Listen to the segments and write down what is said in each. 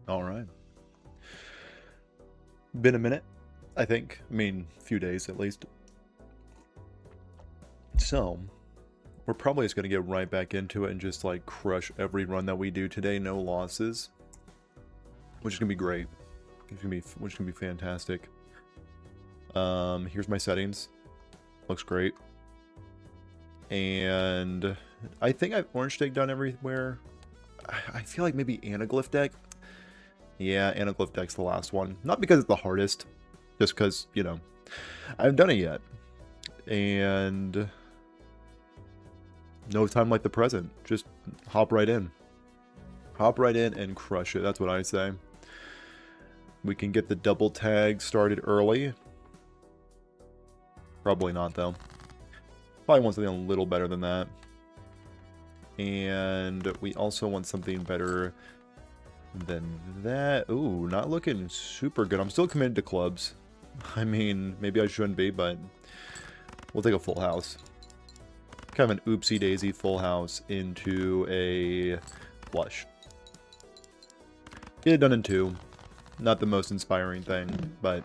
All right. Been a minute, I think. I mean, a few days at least. So, we're probably just going to get right back into it and just like crush every run that we do today. No losses. Which is going to be great. Which is going to be fantastic. Here's my settings. Looks great. And I think I've orange stake done everywhere. I feel like maybe anaglyph deck. Yeah, anaglyph deck's the last one. Not because it's the hardest, just because, you know, I haven't done it yet. And no time like the present. Just hop right in. Hop right in and crush it. That's what I say. We can get the double tag started early. Probably not, though. Probably want something a little better than that. And we also want something better than that. Ooh, not looking super good. I'm still committed to clubs. I mean, maybe I shouldn't be, but we'll take a full house. Kind of an oopsie-daisy full house into a flush. Get it done in 2. Not the most inspiring thing, but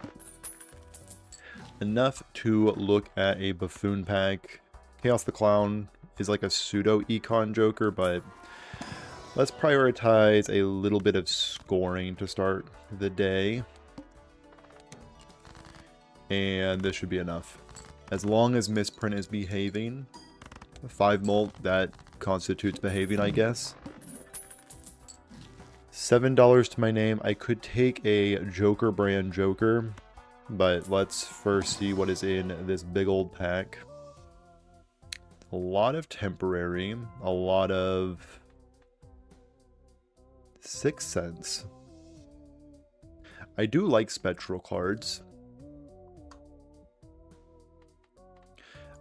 enough to look at a buffoon pack. Chaos the Clown is like a pseudo-econ joker, but let's prioritize a little bit of scoring to start the day. And this should be enough. As long as Misprint is behaving, 5 mult, that constitutes behaving, I guess. $7 to my name. I could take a Joker brand Joker, but let's first see what is in this big old pack. A lot of temporary, a lot of 6 cents. I do like spectral cards.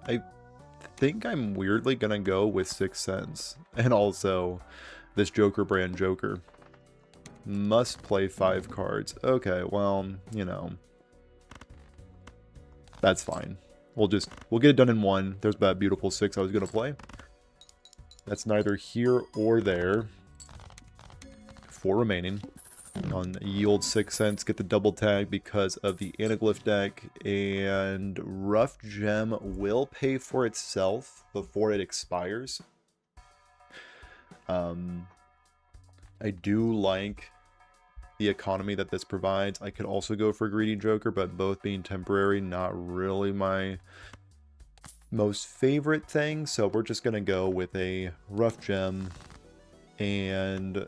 I think I'm weirdly gonna go with 6 cents. And also this Joker brand Joker. Must play 5 cards. Okay, well, you know. That's fine. We'll get it done in 1. There's that beautiful 6 I was gonna play. That's neither here or there. 4 remaining. On yield 6 cents, get the double tag because of the anaglyph deck, and rough gem will pay for itself before it expires. I do like the economy that this provides. I could also go for greedy joker, but both being temporary, not really my most favorite thing, so we're just gonna go with a rough gem. And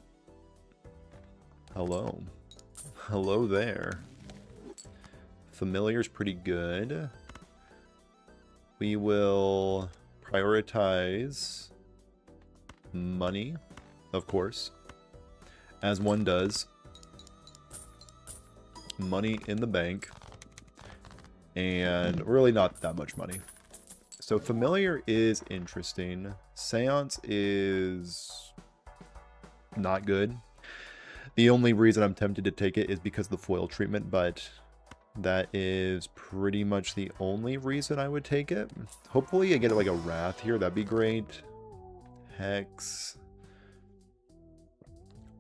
hello there. Familiar's pretty good. We will prioritize money, of course, as one does. Money in the bank, and really not that much money. So familiar is interesting. Seance is not good. The only reason I'm tempted to take it is because of the foil treatment, but that is pretty much the only reason I would take it. Hopefully I get like a Wrath here, that'd be great. Hex.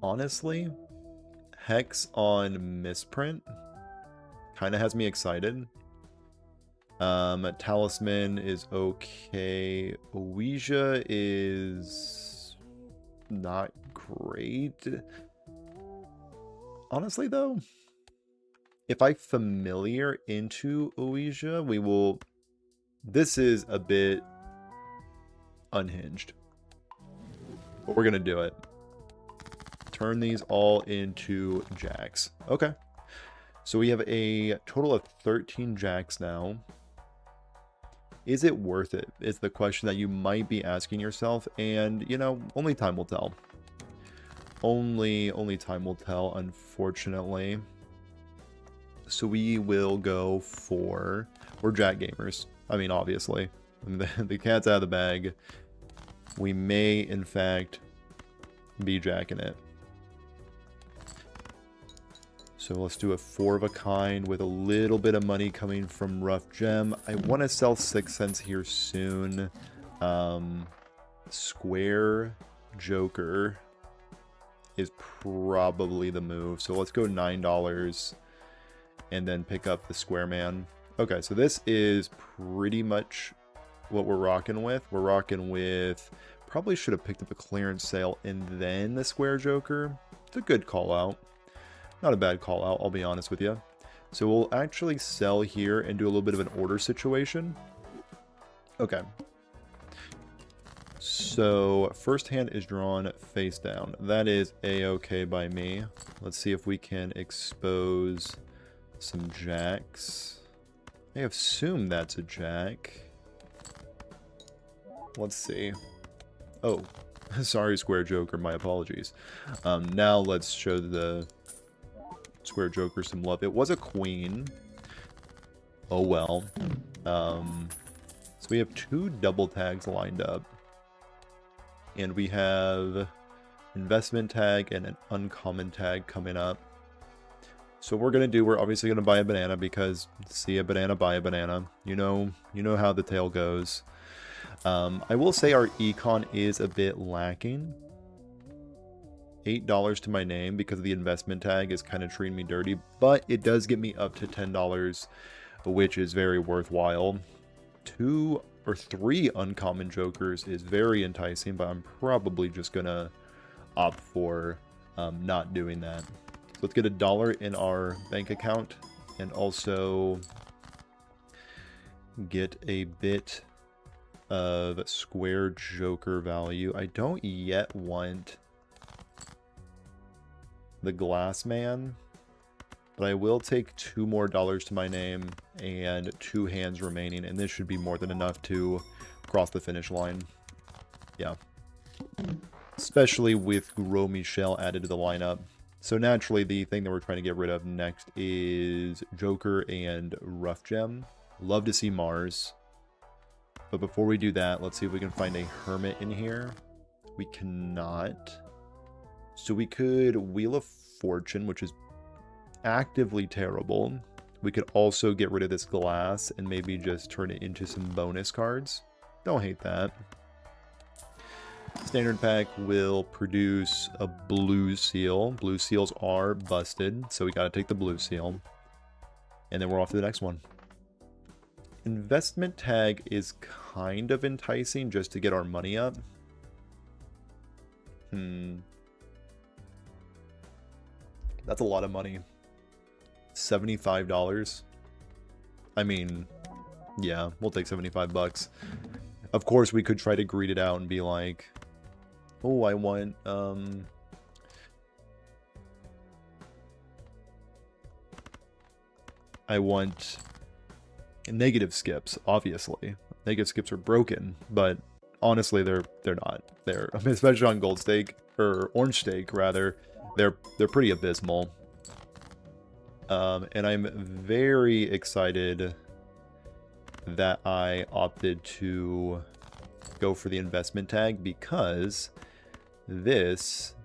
Honestly, Hex on Misprint kind of has me excited. Talisman is okay. Ouija is not great. Honestly, though, if I familiar into Ouija, we will... This is a bit unhinged, but we're going to do it. Turn these all into jacks. Okay. So we have a total of 13 jacks now. Is it worth it? Is the question that you might be asking yourself. And, you know, only time will tell. Only time will tell, unfortunately. So we will go for... We're jack gamers. I mean, obviously. The cat's out of the bag. We may, in fact, be jacking it. So let's do a 4 of a kind with a little bit of money coming from rough gem. I want to sell 6 cents here soon. Square Joker. is probably the move. So let's go $9 and then pick up the square man. Okay, so this is pretty much what we're rocking with. We're rocking with, probably should have picked up a clearance sale and then the square joker. It's a good call out. Not a bad call out, I'll be honest with you. So we'll actually sell here and do a little bit of an order situation. Okay. So first hand is drawn face down. That is a-okay by me. Let's see if we can expose some jacks. I assume that's a jack. Let's see. Oh, sorry, square joker. My apologies. Now let's show the square joker some love. It was a queen. Oh well. So we have 2 double tags lined up. And we have investment tag and an uncommon tag coming up. So what we're going to do, we're obviously going to buy a banana because see a banana, buy a banana. You know how the tale goes. I will say our econ is a bit lacking. $8 to my name because the investment tag is kind of treating me dirty, but it does get me up to $10, which is very worthwhile. 2 or 3 uncommon jokers is very enticing, but I'm probably just gonna opt for not doing that. So let's get $1 in our bank account and also get a bit of square joker value. I don't yet want the glass man, but I will take $2 more to my name and 2 hands remaining, and this should be more than enough to cross the finish line. Yeah. Especially with Gros Michel added to the lineup. So naturally, the thing that we're trying to get rid of next is Joker and Rough Gem. Love to see Mars. But before we do that, let's see if we can find a Hermit in here. We cannot. So we could Wheel of Fortune, which is actively terrible. We could also get rid of this glass and maybe just turn it into some bonus cards. Don't hate that. Standard pack will produce a blue seal. Blue seals are busted, so we gotta take the blue seal. And then we're off to the next one. Investment tag is kind of enticing just to get our money up. That's a lot of money. $75. I mean, yeah, we'll take 75 bucks. Of course, we could try to greed it out and be like, oh, I want, negative skips, obviously. Negative skips are broken, but honestly, they're not. They're, I mean, especially on gold stake, or orange stake, rather, they're pretty abysmal. And I'm very excited that I opted to go for the investment tag because this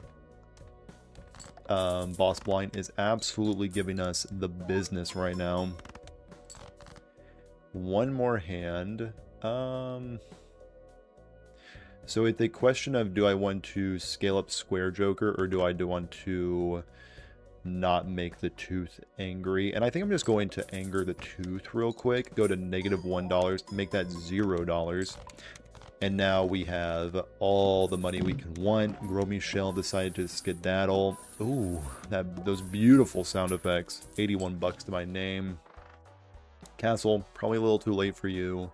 boss blind is absolutely giving us the business right now. One more hand. So it's the question of, do I want to scale up Square Joker or do I want to not make the tooth angry? And I think I'm just going to anger the tooth real quick. Go to -$1, make that $0. And now we have all the money we can want. Gros Michel decided to skedaddle. Ooh, those beautiful sound effects. 81 bucks to my name. Castle, probably a little too late for you.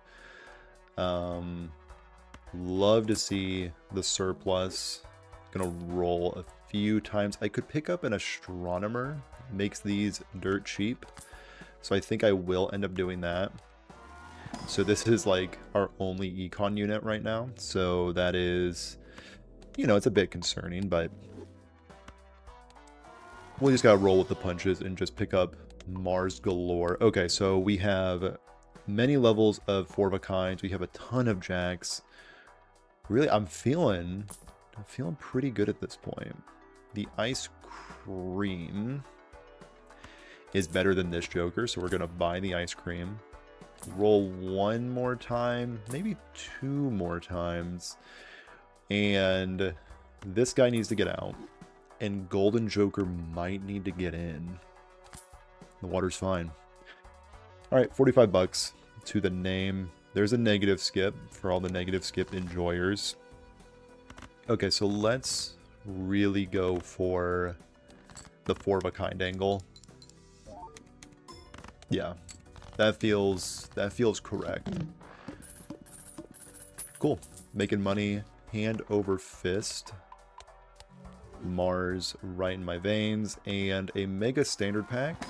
Love to see the surplus. Gonna roll a few times. I could pick up an astronomer. Makes these dirt cheap. So I think I will end up doing that. So this is like our only econ unit right now. So that is, you know, it's a bit concerning, but we just gotta roll with the punches and just pick up Mars galore. Okay, so we have many levels of 4 of a kinds. We have a ton of jacks. Really, I'm feeling pretty good at this point. The ice cream is better than this Joker, so we're gonna buy the ice cream. Roll one more time, maybe 2 more times, and this guy needs to get out. And Golden Joker might need to get in. The water's fine. Alright, 45 bucks to the name. There's a negative skip for all the negative skip enjoyers. Okay, so let's really go for the 4 of a kind angle. Yeah, that feels correct. Cool. Making money hand over fist. Mars right in my veins, and a mega standard pack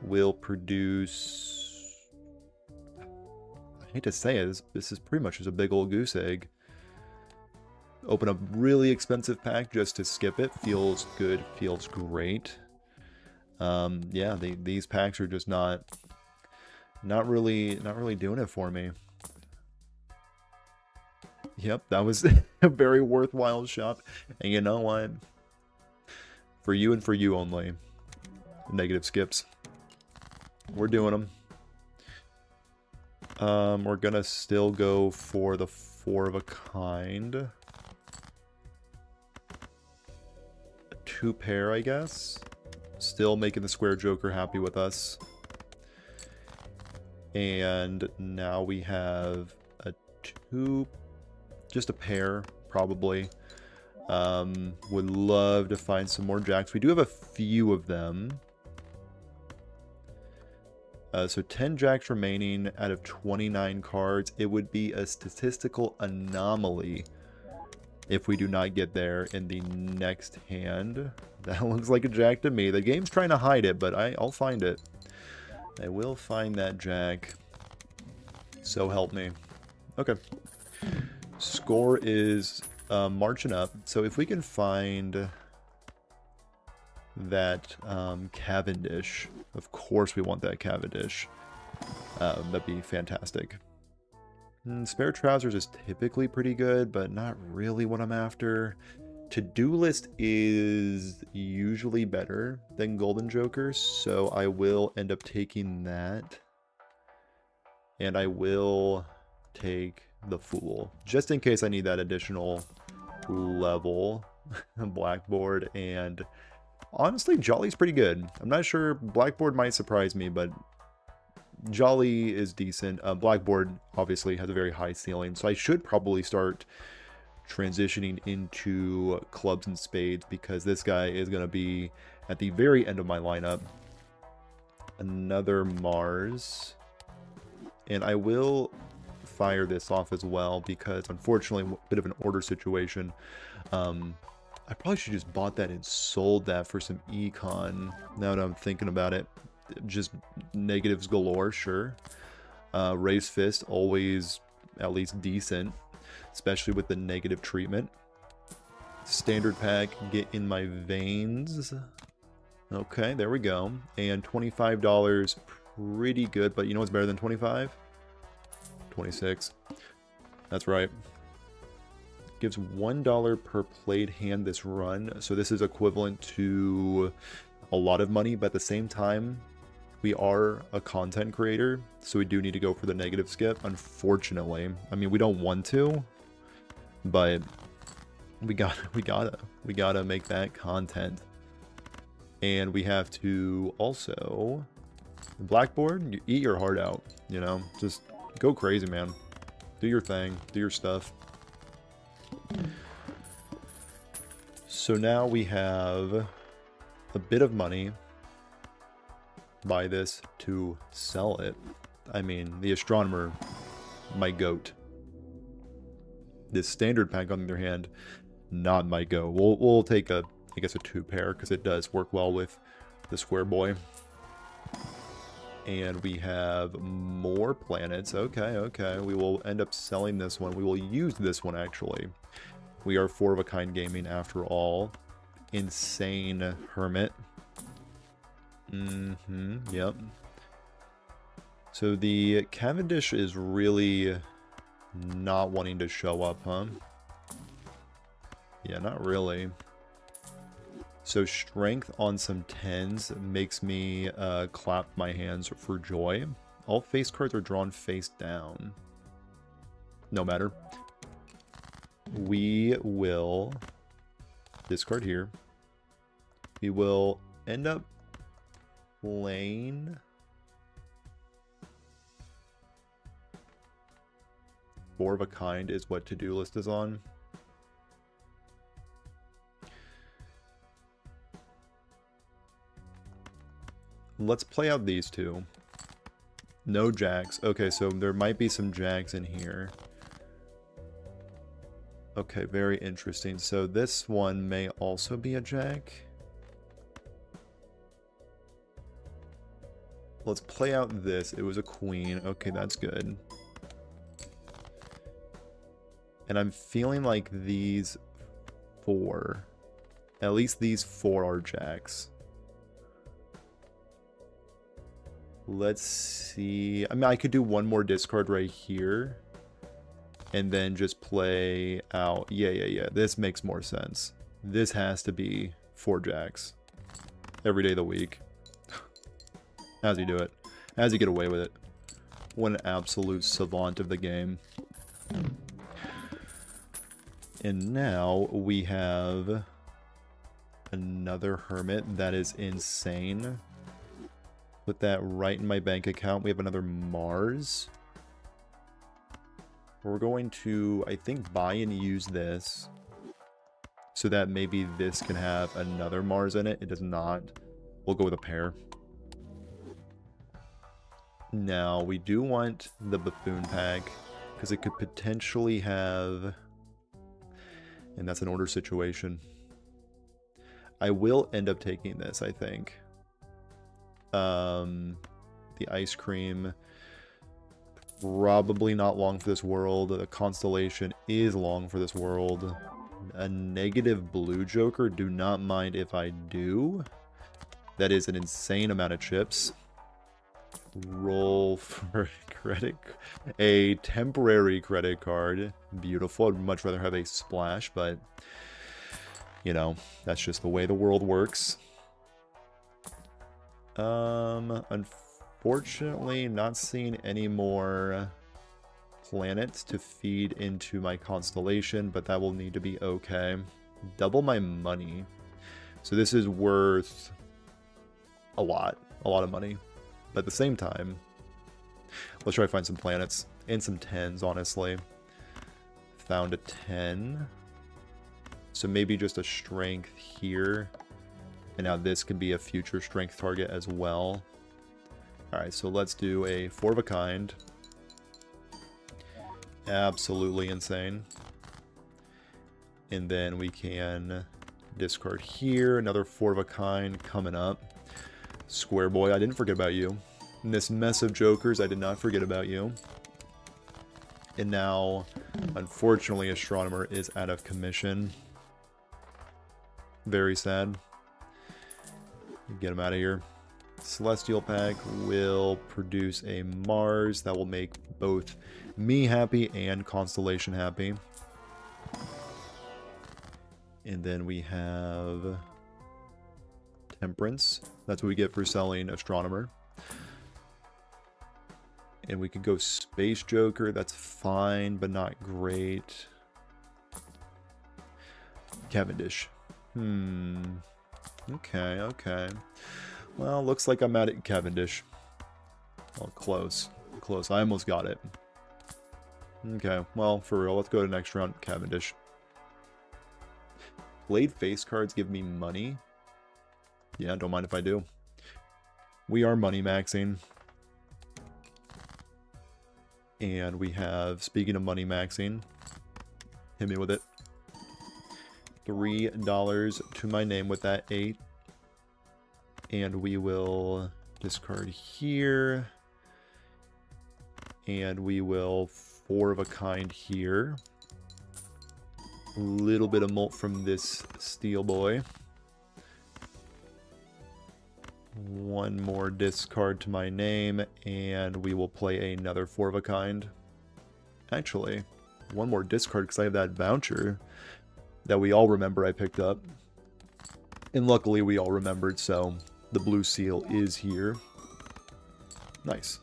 will produce, I hate to say it, this is pretty much just a big old goose egg. Open a really expensive pack just to skip it. Feels good, feels great. Yeah, these packs are just not really doing it for me. Yep, that was a very worthwhile shop. And you know what? For you and for you only. Negative skips. We're doing them. We're gonna still go for the 4 of a kind. A 2 pair, I guess. Still making the square joker happy with us. And now we have a 2, just a pair, probably. Would love to find some more jacks. We do have a few of them. So 10 jacks remaining out of 29 cards. It would be a statistical anomaly if we do not get there in the next hand. That looks like a jack to me. The game's trying to hide it, but I'll find it. I will find that jack. So help me. Okay. Score is marching up. So if we can find that Cavendish, of course we want that Cavendish. That'd be fantastic. Spare Trousers is typically pretty good, but not really what I'm after. To-do list is usually better than Golden Joker, so I will end up taking that. And I will take the Fool, just in case I need that additional level. Blackboard, and honestly, Jolly's pretty good. I'm not sure, Blackboard might surprise me, but Jolly is decent. Blackboard obviously has a very high ceiling, so I should probably start transitioning into clubs and spades, because this guy is going to be at the very end of my lineup. Another Mars. And I will fire this off as well, because unfortunately, a bit of an order situation. I probably should just bought that and sold that for some econ, now that I'm thinking about it. Just negatives galore, sure. Raised Fist, always at least decent, especially with the negative treatment. Standard pack, get in my veins. Okay, there we go. And $25, pretty good, but you know what's better than 25? 26. That's right. Gives $1 per played hand this run, so this is equivalent to a lot of money, but at the same time, we are a content creator, so we do need to go for the negative skip, unfortunately. I mean, we don't want to, but we gotta make that content. And we have to also, Blackboard, you eat your heart out, you know, just go crazy, man. Do your thing, do your stuff. So now we have a bit of money. Buy this to sell it. I mean, the Astronomer, my goat. This standard pack, on the other hand, not my go. We'll take a, I guess, a 2 pair, because it does work well with the Square Boy. And we have more planets. Okay, okay. We will end up selling this one. We will use this one, actually. We are 4 of a kind gaming after all. Insane Hermit. Yep. So the Cavendish is really not wanting to show up, huh? Yeah, not really. So strength on some 10s makes me clap my hands for joy. All face cards are drawn face down. No matter. We will discard here. We will end up playing 4 of a kind is what to-do list is on. Let's play out these two. No jacks. Okay, so there might be some jacks in here. Okay, very interesting. So this one may also be a jack. Let's play out this. It was a queen. Okay, that's good. And I'm feeling like these 4, at least these 4 are jacks. Let's see. I mean, I could do one more discard right here. And then just play out. Yeah. This makes more sense. This has to be 4 jacks. Every day of the week. How's he do it? How's he get away with it? What an absolute savant of the game. And now we have another hermit. That is insane. Put that right in my bank account. We have another Mars. We're going to, I think, buy and use this so that maybe this can have another Mars in it. It does not. We'll go with a pair. Now, we do want the Buffoon pack because it could potentially have... And that's an order situation. I will end up taking this, I think. The ice cream... Probably not long for this world. The constellation is long for this world. A negative blue joker. Do not mind if I do. That is an insane amount of chips. Roll for credit. A temporary credit card. Beautiful. I'd much rather have a splash, but you know, that's just the way the world works. Unfortunately, not seeing any more planets to feed into my constellation, but that will need to be okay. Double my money. So this is worth a lot of money. But at the same time, let's try to find some planets and some 10s, honestly. Found a 10. So maybe just a strength here. And now this can be a future strength target as well. Alright, so let's do a 4 of a kind. Absolutely insane. And then we can discard here. Another 4 of a kind coming up. Square boy, I didn't forget about you. In this mess of jokers, I did not forget about you. And now, unfortunately, Astronomer is out of commission. Very sad. Get him out of here. Celestial pack will produce a Mars that will make both me happy and Constellation happy. And then we have Temperance. That's what we get for selling Astronomer. And we could go Space Joker. That's fine, but not great. Cavendish. Okay. Well, looks like I'm at it Cavendish. Well, close. Close. I almost got it. Okay, well, for real, let's go to the next round. Cavendish. Blade face cards give me money. Yeah, don't mind if I do. We are money maxing. And we have, speaking of money maxing, hit me with it. $3 to my name with that 8. And we will discard here. And we will 4 of a kind here. A little bit of molt from this steel boy. One more discard to my name, and we will play another 4 of a kind. Actually, one more discard because I have that voucher that we all remember I picked up. And luckily we all remembered, so the blue seal is here. Nice.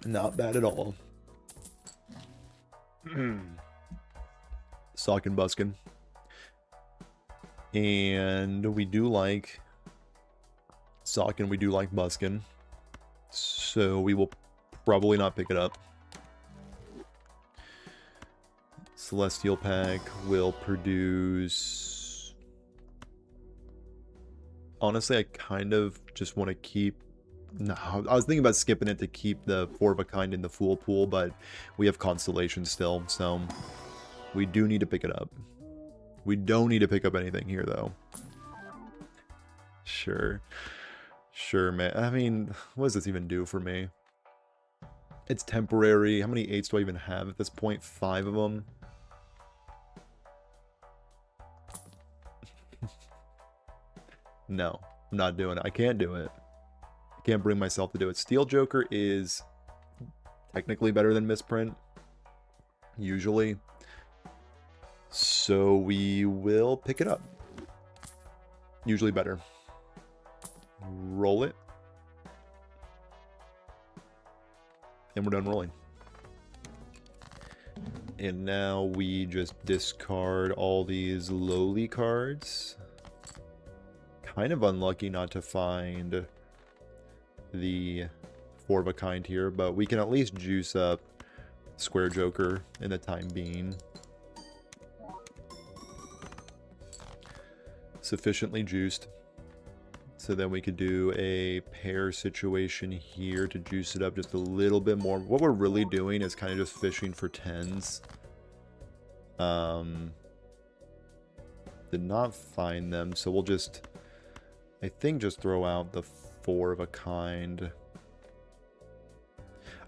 Not bad at all. Sock and buskin'. And we do like Sawkin, we do like Buskin. So we will probably not pick it up. Celestial Pack will produce... Honestly, I kind of just want to keep... No, I was thinking about skipping it to keep the 4-of-a-kind in the Fool pool, but we have Constellation still, so we do need to pick it up. We don't need to pick up anything here, though. Sure. Sure, man. I mean, what does this even do for me? It's temporary. How many 8s do I even have at this point? 5 of them. No, I'm not doing it. I can't do it. I can't bring myself to do it. Steel Joker is technically better than Misprint. Usually. So we will pick it up. Usually better. Roll it. And we're done rolling. And now we just discard all these lowly cards. Kind of unlucky not to find the 4-of-a-kind here, but we can at least juice up Square Joker in the time being. Sufficiently juiced. So then we could do a pair situation here to juice it up just a little bit more. What we're really doing is kind of just fishing for 10s. Did not find them, so we'll just, I think, just throw out the 4-of-a-kind.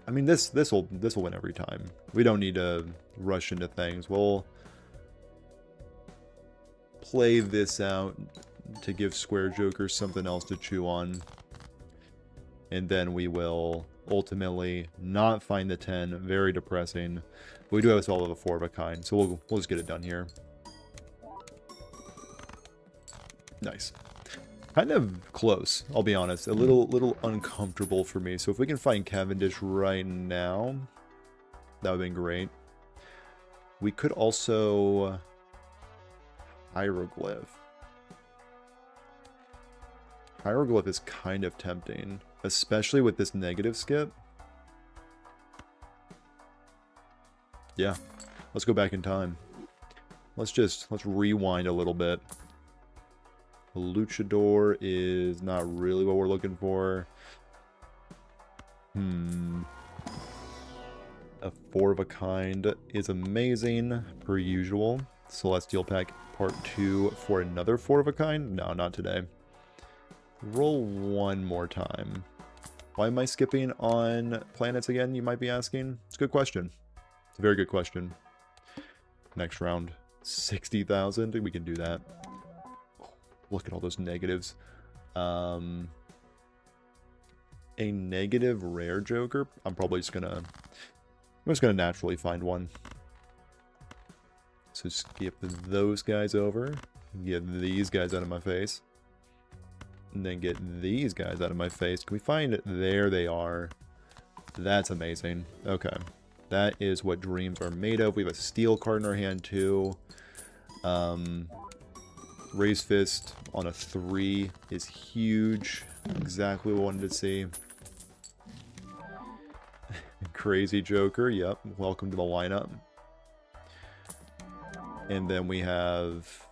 I mean, this will win every time. We don't need to rush into things. We'll play this out to give Square Joker something else to chew on. And then we will ultimately not find the 10. Very depressing. But we do have a solve of a 4-of-a-kind, so we'll just get it done here. Nice. Kind of close, I'll be honest. A little uncomfortable for me. So if we can find Cavendish right now, that would have been great. We could also... Hieroglyph. Hieroglyph is kind of tempting, especially with this negative skip. Yeah, let's go back in time. Let's rewind a little bit. Luchador is not really what we're looking for. A 4-of-a-kind is amazing, per usual. Celestial Pack Part 2 for another 4-of-a-kind? No, not today. Roll one more time. Why am I skipping on planets again, you might be asking? It's a good question. It's a very good question. Next round. 60,000? We can do that. Look at all those negatives. A negative rare Joker? I'm just gonna naturally find one. So skip those guys over. Get these guys out of my face. And then get these guys out of my face. Can we find it? There they are. That's amazing. Okay. That is what dreams are made of. We have a steel card in our hand too. Raise Fist on a 3 is huge. Exactly what I wanted to see. Crazy Joker. Yep. Welcome to the lineup. And then we have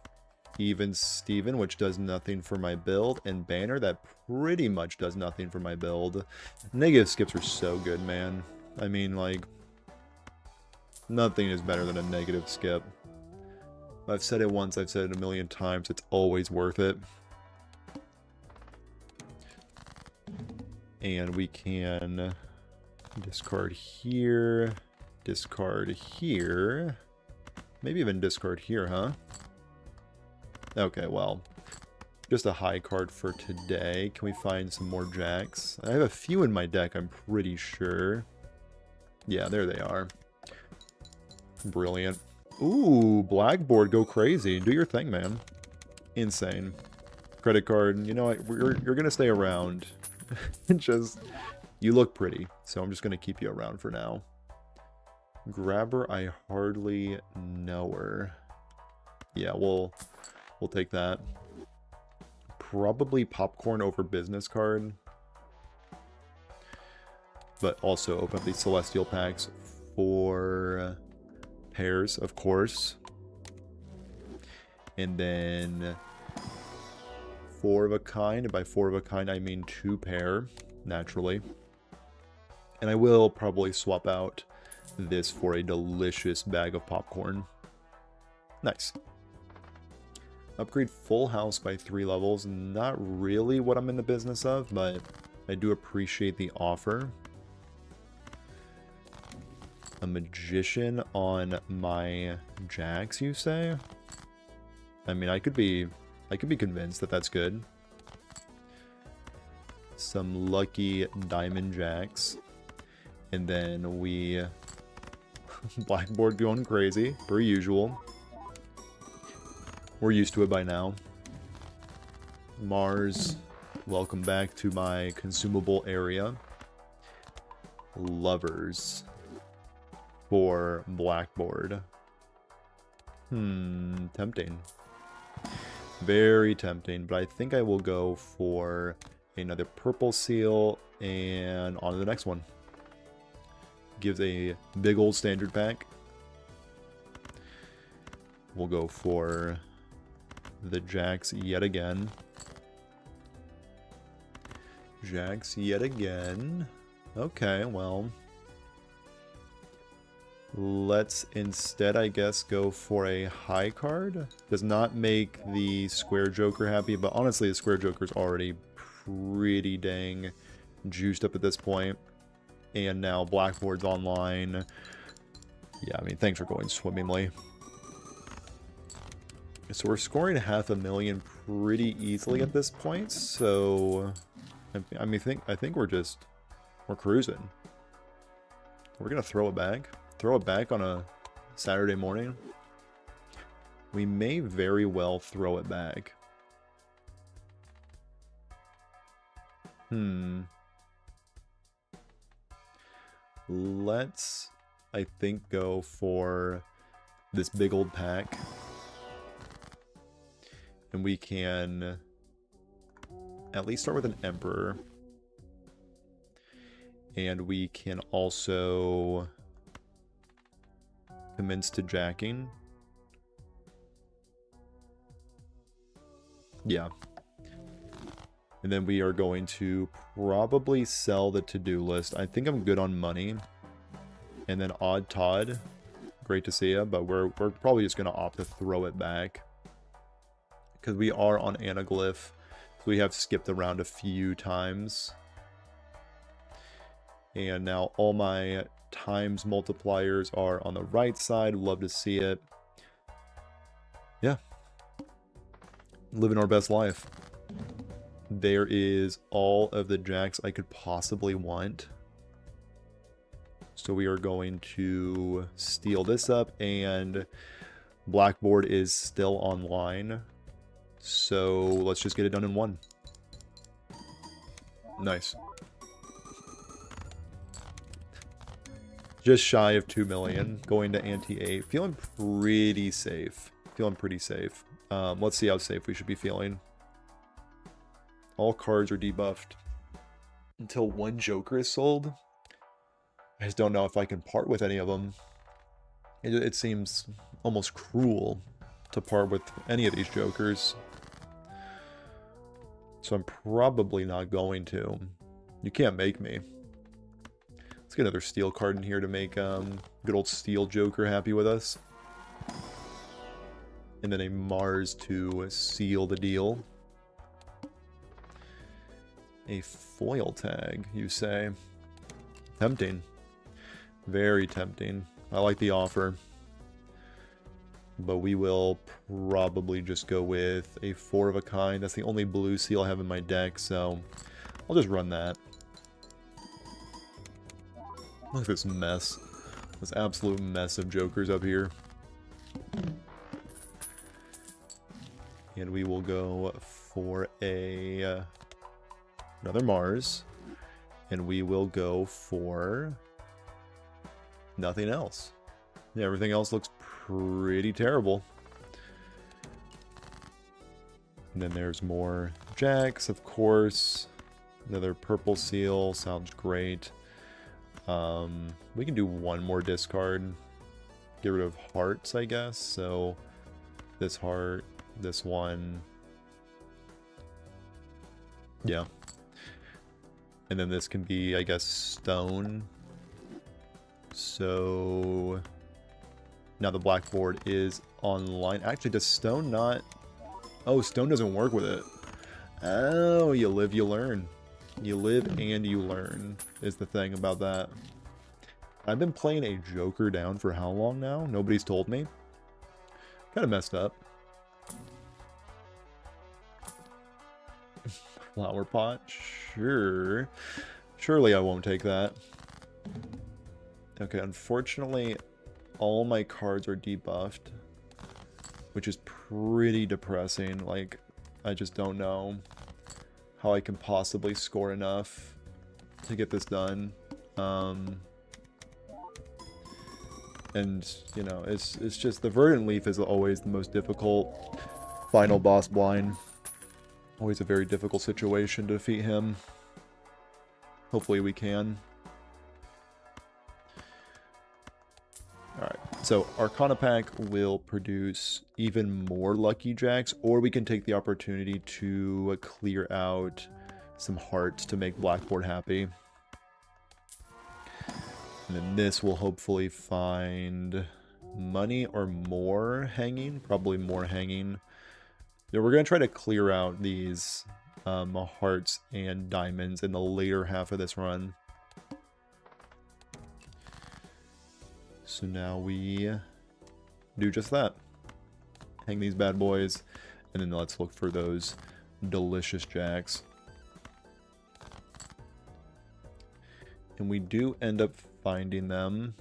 Even Steven, which does nothing for my build, and Banner, that pretty much does nothing for my build. Negative skips are so good, man. I mean, like, nothing is better than a negative skip. I've said it once, I've said it a million times, it's always worth it. And we can discard here, discard here, maybe even discard here, huh? Okay, well, just a high card for today. Can we find some more jacks? I have a few in my deck, I'm pretty sure. Yeah, there they are. Brilliant. Ooh, Blackboard, go crazy. Do your thing, man. Insane. Credit card, you know what? You're going to stay around. Just, you look pretty, so I'm just going to keep you around for now. Grabber, I hardly know her. Yeah, we'll We'll take that. Probably popcorn over business card. But also open up these celestial packs for pairs, of course. And then 4 of a kind. And by 4 of a kind, I mean 2 pair, naturally. And I will probably swap out this for a delicious bag of popcorn. Nice. Upgrade full house by 3 levels. Not really what I'm in the business of, but I do appreciate the offer. A magician on my jacks, you say? I mean, I could be convinced that that's good. Some lucky diamond jacks. And then we blackboard going crazy, per usual. We're used to it by now. Mars, welcome back to my consumable area. Lovers for blackboard. Tempting. Very tempting, but I think I will go for another purple seal and on to the next one. Gives a big old standard pack. We'll go for the jacks yet again. Jacks yet again. Okay, well, let's instead, I guess, go for a high card. Does not make the square joker happy, but honestly, the square joker's already pretty dang juiced up at this point. And now blackboard's online. Yeah, I mean, things are going swimmingly. So we're scoring 500,000 pretty easily at this point. So, I think we're cruising. We're gonna throw it back. Throw it back on a Saturday morning. We may very well throw it back. Let's, I think, go for this big old pack. And we can at least start with an Emperor. And we can also commence to jacking. Yeah. And then we are going to probably sell the to-do list. I think I'm good on money. And then Odd Todd. Great to see you, but we're probably just going to opt to throw it back. Because we are on Anaglyph. So we have skipped around a few times. And now all my times multipliers are on the right side. Love to see it. Yeah. Living our best life. There is all of the jacks I could possibly want. So we are going to steal this up, and blackboard is still online. So let's just get it done in one. Nice. Just shy of 2 million, going to ante-8. Feeling pretty safe. Let's see how safe we should be feeling. All cards are debuffed until 1 Joker is sold. I just don't know if I can part with any of them. It seems almost cruel to part with any of these Jokers. So I'm probably not going to. You can't make me. Let's get another steel card in here to make good old Steel Joker happy with us. And then a Mars to seal the deal. A foil tag, you say? Tempting. Very tempting. I like the offer. But we will probably just go with a 4 of a kind. That's the only blue seal I have in my deck, so I'll just run that. Look at this mess. This absolute mess of Jokers up here. And we will go for another Mars. And we will go for nothing else. Yeah, everything else looks pretty terrible. And then there's more jacks, of course. Another purple seal. Sounds great. We can do one more discard. Get rid of hearts, I guess. So this heart, this one. Yeah. And then this can be, I guess, stone. So now the blackboard is online. Actually, does stone not... Oh, stone doesn't work with it. Oh, you live, you learn. You live and you learn is the thing about that. I've been playing a Joker down for how long now? Nobody's told me. Kind of messed up. Flower pot? Sure. Surely I won't take that. Okay, unfortunately, all my cards are debuffed, which is pretty depressing. Like, I just don't know how I can possibly score enough to get this done. And, you know, it's just the Verdant Leaf is always the most difficult final boss blind. Always a very difficult situation to defeat him. Hopefully we can. Alright, so Arcana Pack will produce even more Lucky Jacks, or we can take the opportunity to clear out some hearts to make Blackboard happy. And then this will hopefully find money or more hanging, probably more hanging. Yeah, we're going to try to clear out these hearts and diamonds in the later half of this run. So now we do just that. Hang these bad boys, and then let's look for those delicious jacks. And we do end up finding them.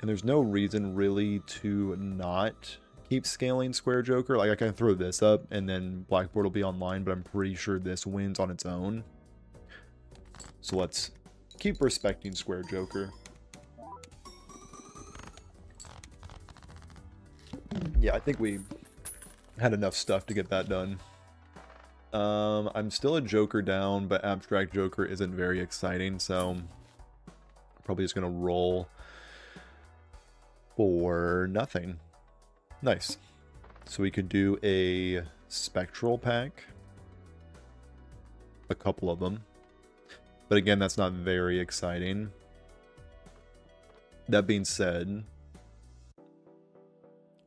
And there's no reason really to not keep scaling Square Joker. Like, I can throw this up and then Blackboard will be online, but I'm pretty sure this wins on its own. So let's keep respecting Square Joker. Yeah, I think we had enough stuff to get that done. I'm still a Joker down, but Abstract Joker isn't very exciting, so I'm probably just going to roll for nothing. Nice. So we could do a Spectral pack. A couple of them. But again, that's not very exciting. That being said,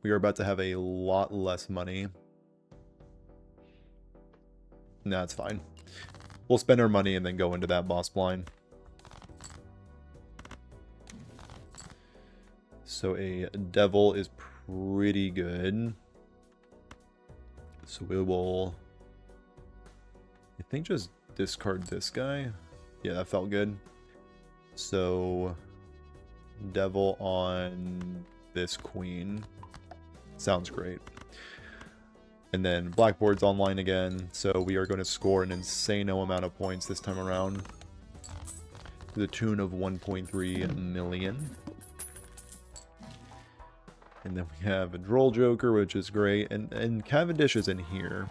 we are about to have a lot less money. Nah, it's fine. We'll spend our money and then go into that boss blind. So a devil is pretty good. So we will, I think, just discard this guy. Yeah, that felt good. So devil on this queen. Sounds great. And then Blackboard's online again, so we are going to score an insane amount of points this time around. To the tune of 1.3 million. And then we have a Droll Joker, which is great. And Cavendish is in here.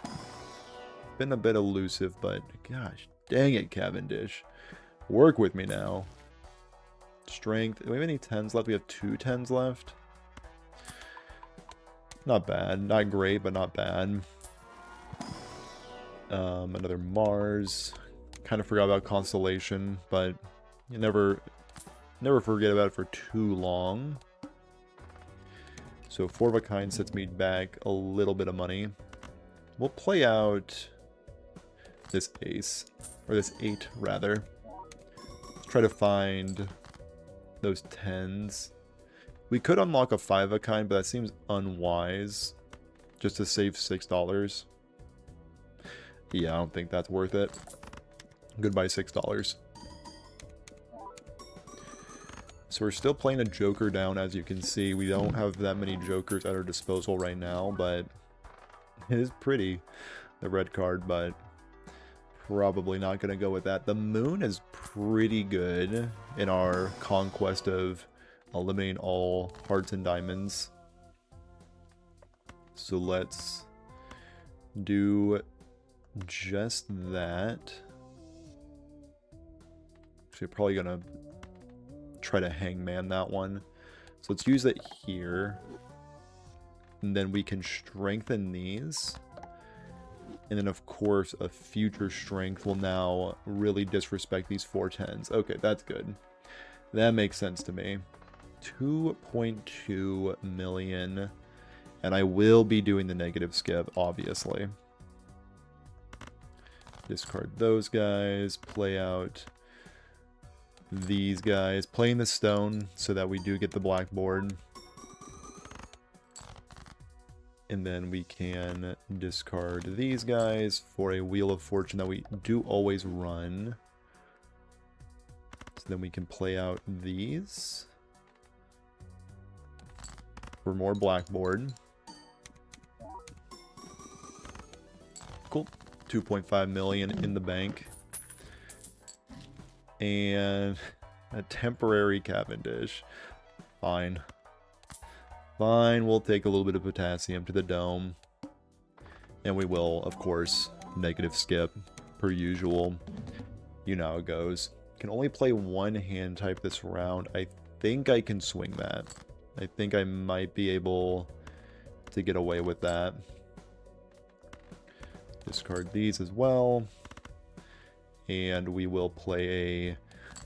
Been a bit elusive, but gosh, dang it, Cavendish. Work with me now. Strength. Do we have any 10s left? We have 2 10s left. Not bad. Not great, but not bad. Another Mars. Kind of forgot about Constellation, but you never forget about it for too long. So 4 of a kind sets me back a little bit of money. We'll play out this ace, or this 8 rather. Let's try to find those 10s. We could unlock a 5 of a kind, but that seems unwise. Just to save $6. Yeah, I don't think that's worth it. Goodbye $6. So we're still playing a Joker down, as you can see. We don't have that many Jokers at our disposal right now, but it is pretty, the red card, but probably not going to go with that. The moon is pretty good in our conquest of eliminating all hearts and diamonds. So let's do just that. Actually, probably gonna try to hangman that one. So let's use it here. And then we can strengthen these. And then, of course, a future strength will now really disrespect these 410s. Okay, that's good. That makes sense to me. 2.2 million. And I will be doing the negative skip, obviously. Discard those guys. Play out these guys. Playing the stone so that we do get the blackboard. And then we can discard these guys for a Wheel of Fortune that we do always run. So then we can play out these for more blackboard. Cool. 2.5 million in the bank. And a temporary Cavendish. Fine. Fine, we'll take a little bit of potassium to the dome. And we will, of course, negative skip, per usual. You know how it goes. Can only play one hand type this round. I think I can swing that. I think I might be able to get away with that. Discard these as well. And we will play a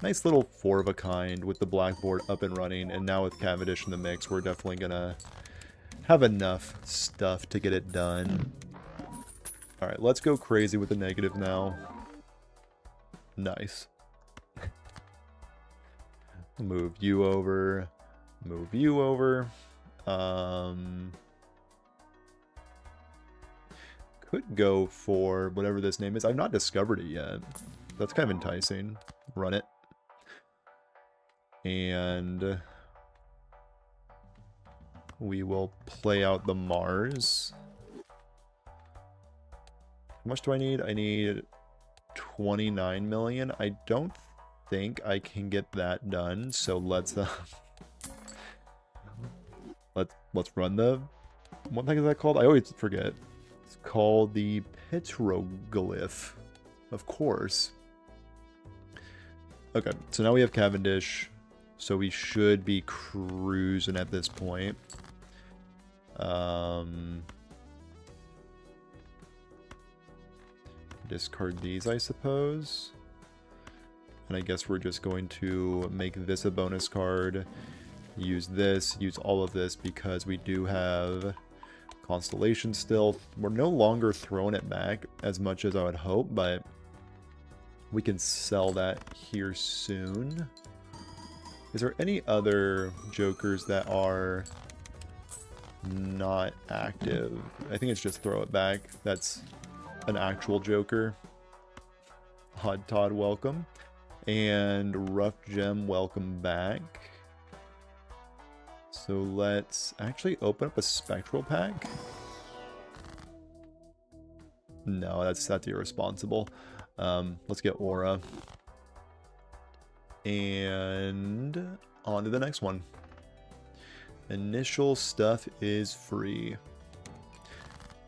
nice little 4 of a kind with the blackboard up and running. And now with Cavendish in the mix, we're definitely going to have enough stuff to get it done. Alright, let's go crazy with the negative now. Nice. Move you over. Move you over. Could go for whatever this name is. I've not discovered it yet. That's kind of enticing. Run it. And we will play out the Mars. How much do I need? I need 29 million. I don't think I can get that done. So let's let's run the, what the heck is that called? I always forget. It's called the Petroglyph. Of course. Okay, so now we have Cavendish. So we should be cruising at this point. Discard these, I suppose. And I guess we're just going to make this a bonus card. Use this, use all of this because we do have Constellation still. We're no longer throwing it back as much as I would hope, but we can sell that here soon. Is there any other jokers that are not active? I think it's just throw it back. That's an actual joker. Hod Todd, welcome. And Rough Gem, welcome back. So let's actually open up a spectral pack. No, that's irresponsible. Let's get Aura. And on to the next one. Initial stuff is free.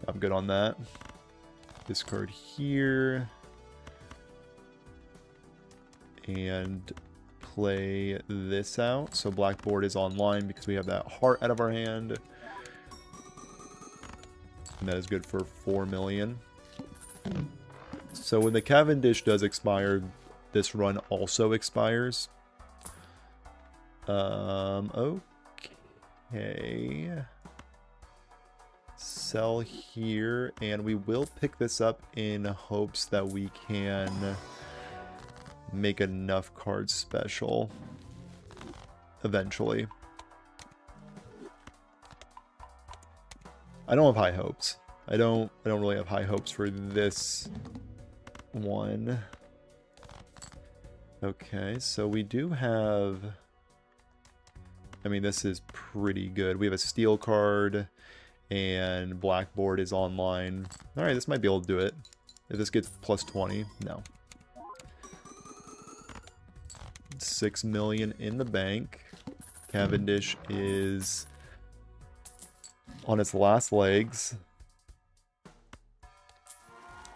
I'm good on that. Discard here. And play this out. So blackboard is online because we have that heart out of our hand. And that is good for 4 million. So when the Cavendish does expire, this run also expires. Okay. Sell here, and we will pick this up in hopes that we can make enough cards special eventually. I don't have high hopes. I don't really have high hopes for this one. Okay, so we do have, I mean, this is pretty good. We have a steel card and blackboard is online. All right, this might be able to do it. If this gets plus 20, no. 6 million in the bank. Cavendish is on its last legs.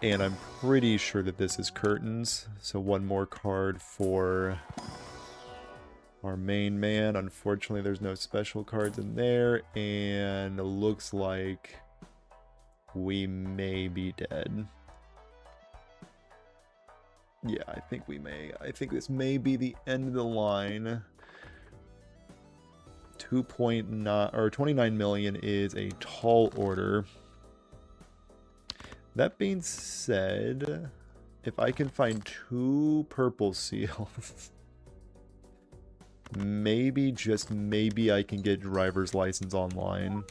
And I'm pretty sure that this is curtains. So one more card for our main man. Unfortunately, there's no special cards in there. And it looks like we may be dead. Yeah, I think we may. I think this may be the end of the line. 2.9 or 29 million is a tall order. That being said, if I can find 2 purple seals, maybe, just maybe I can get driver's license online.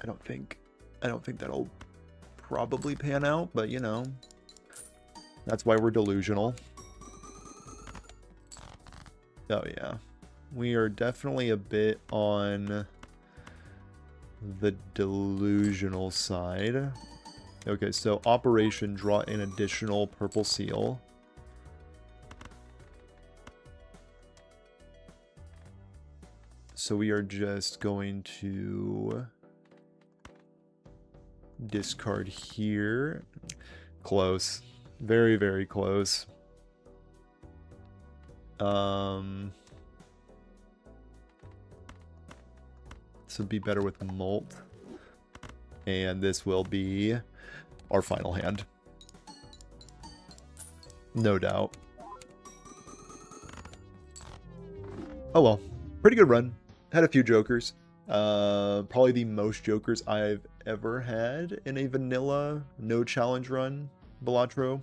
I don't think that'll probably pan out, but you know, that's why we're delusional. Oh yeah, we are definitely a bit on the delusional side. Okay, so operation, draw an additional purple seal. So we are just going to discard here. Close. Very, very close. This would be better with Molt. And this will be our final hand. No doubt. Oh well. Pretty good run. Had a few jokers. Probably the most jokers I've ever had in a vanilla no challenge run Balatro.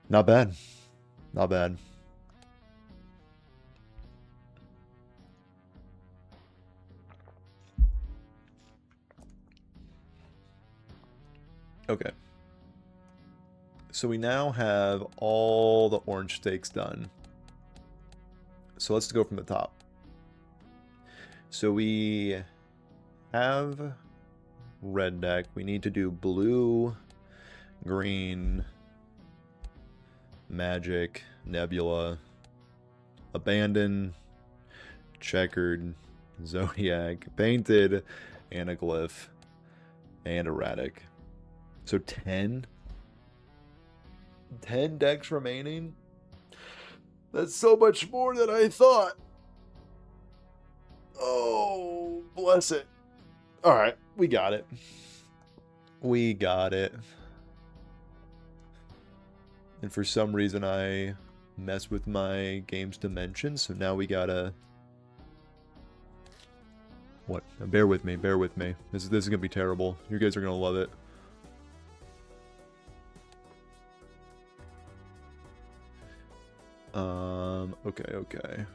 Not bad. Not bad. Okay. So we now have all the orange stakes done. So let's go from the top. So we have red deck. We need to do blue, green, magic, nebula, abandon, checkered, zodiac, painted, anaglyph, and erratic. So 10 decks remaining. That's so much more than I thought. Oh, bless it. All right, we got it. We got it. And for some reason, I messed with my game's dimensions, so now we gotta... What? Bear with me, bear with me. This is gonna be terrible. You guys are gonna love it. Okay.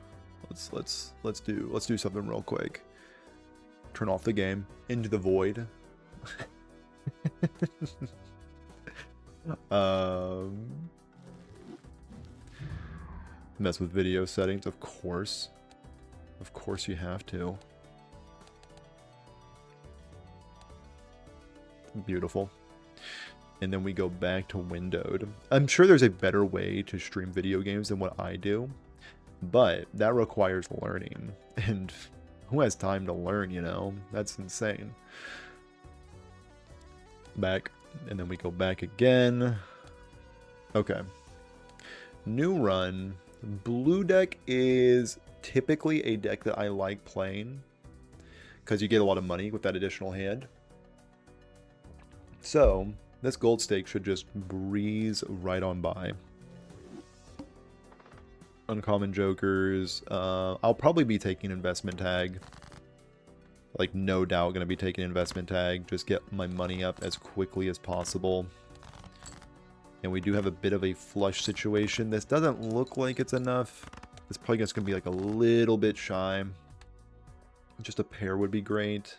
Let's do something real quick. Turn off the game. Into the void. Mess with video settings, of course. Of course you have to. Beautiful. And then we go back to windowed. I'm sure there's a better way to stream video games than what I do, but that requires learning. And who has time to learn, you know? That's insane. Back. And then we go back again. Okay. New run. Blue deck is typically a deck that I like playing because you get a lot of money with that additional hand. So this gold stake should just breeze right on by. Uncommon jokers. I'll probably be taking investment tag. Like, no doubt going to be taking investment tag. Just get my money up as quickly as possible. And we do have a bit of a flush situation. This doesn't look like it's enough. It's probably just going to be like a little bit shy. Just a pair would be great.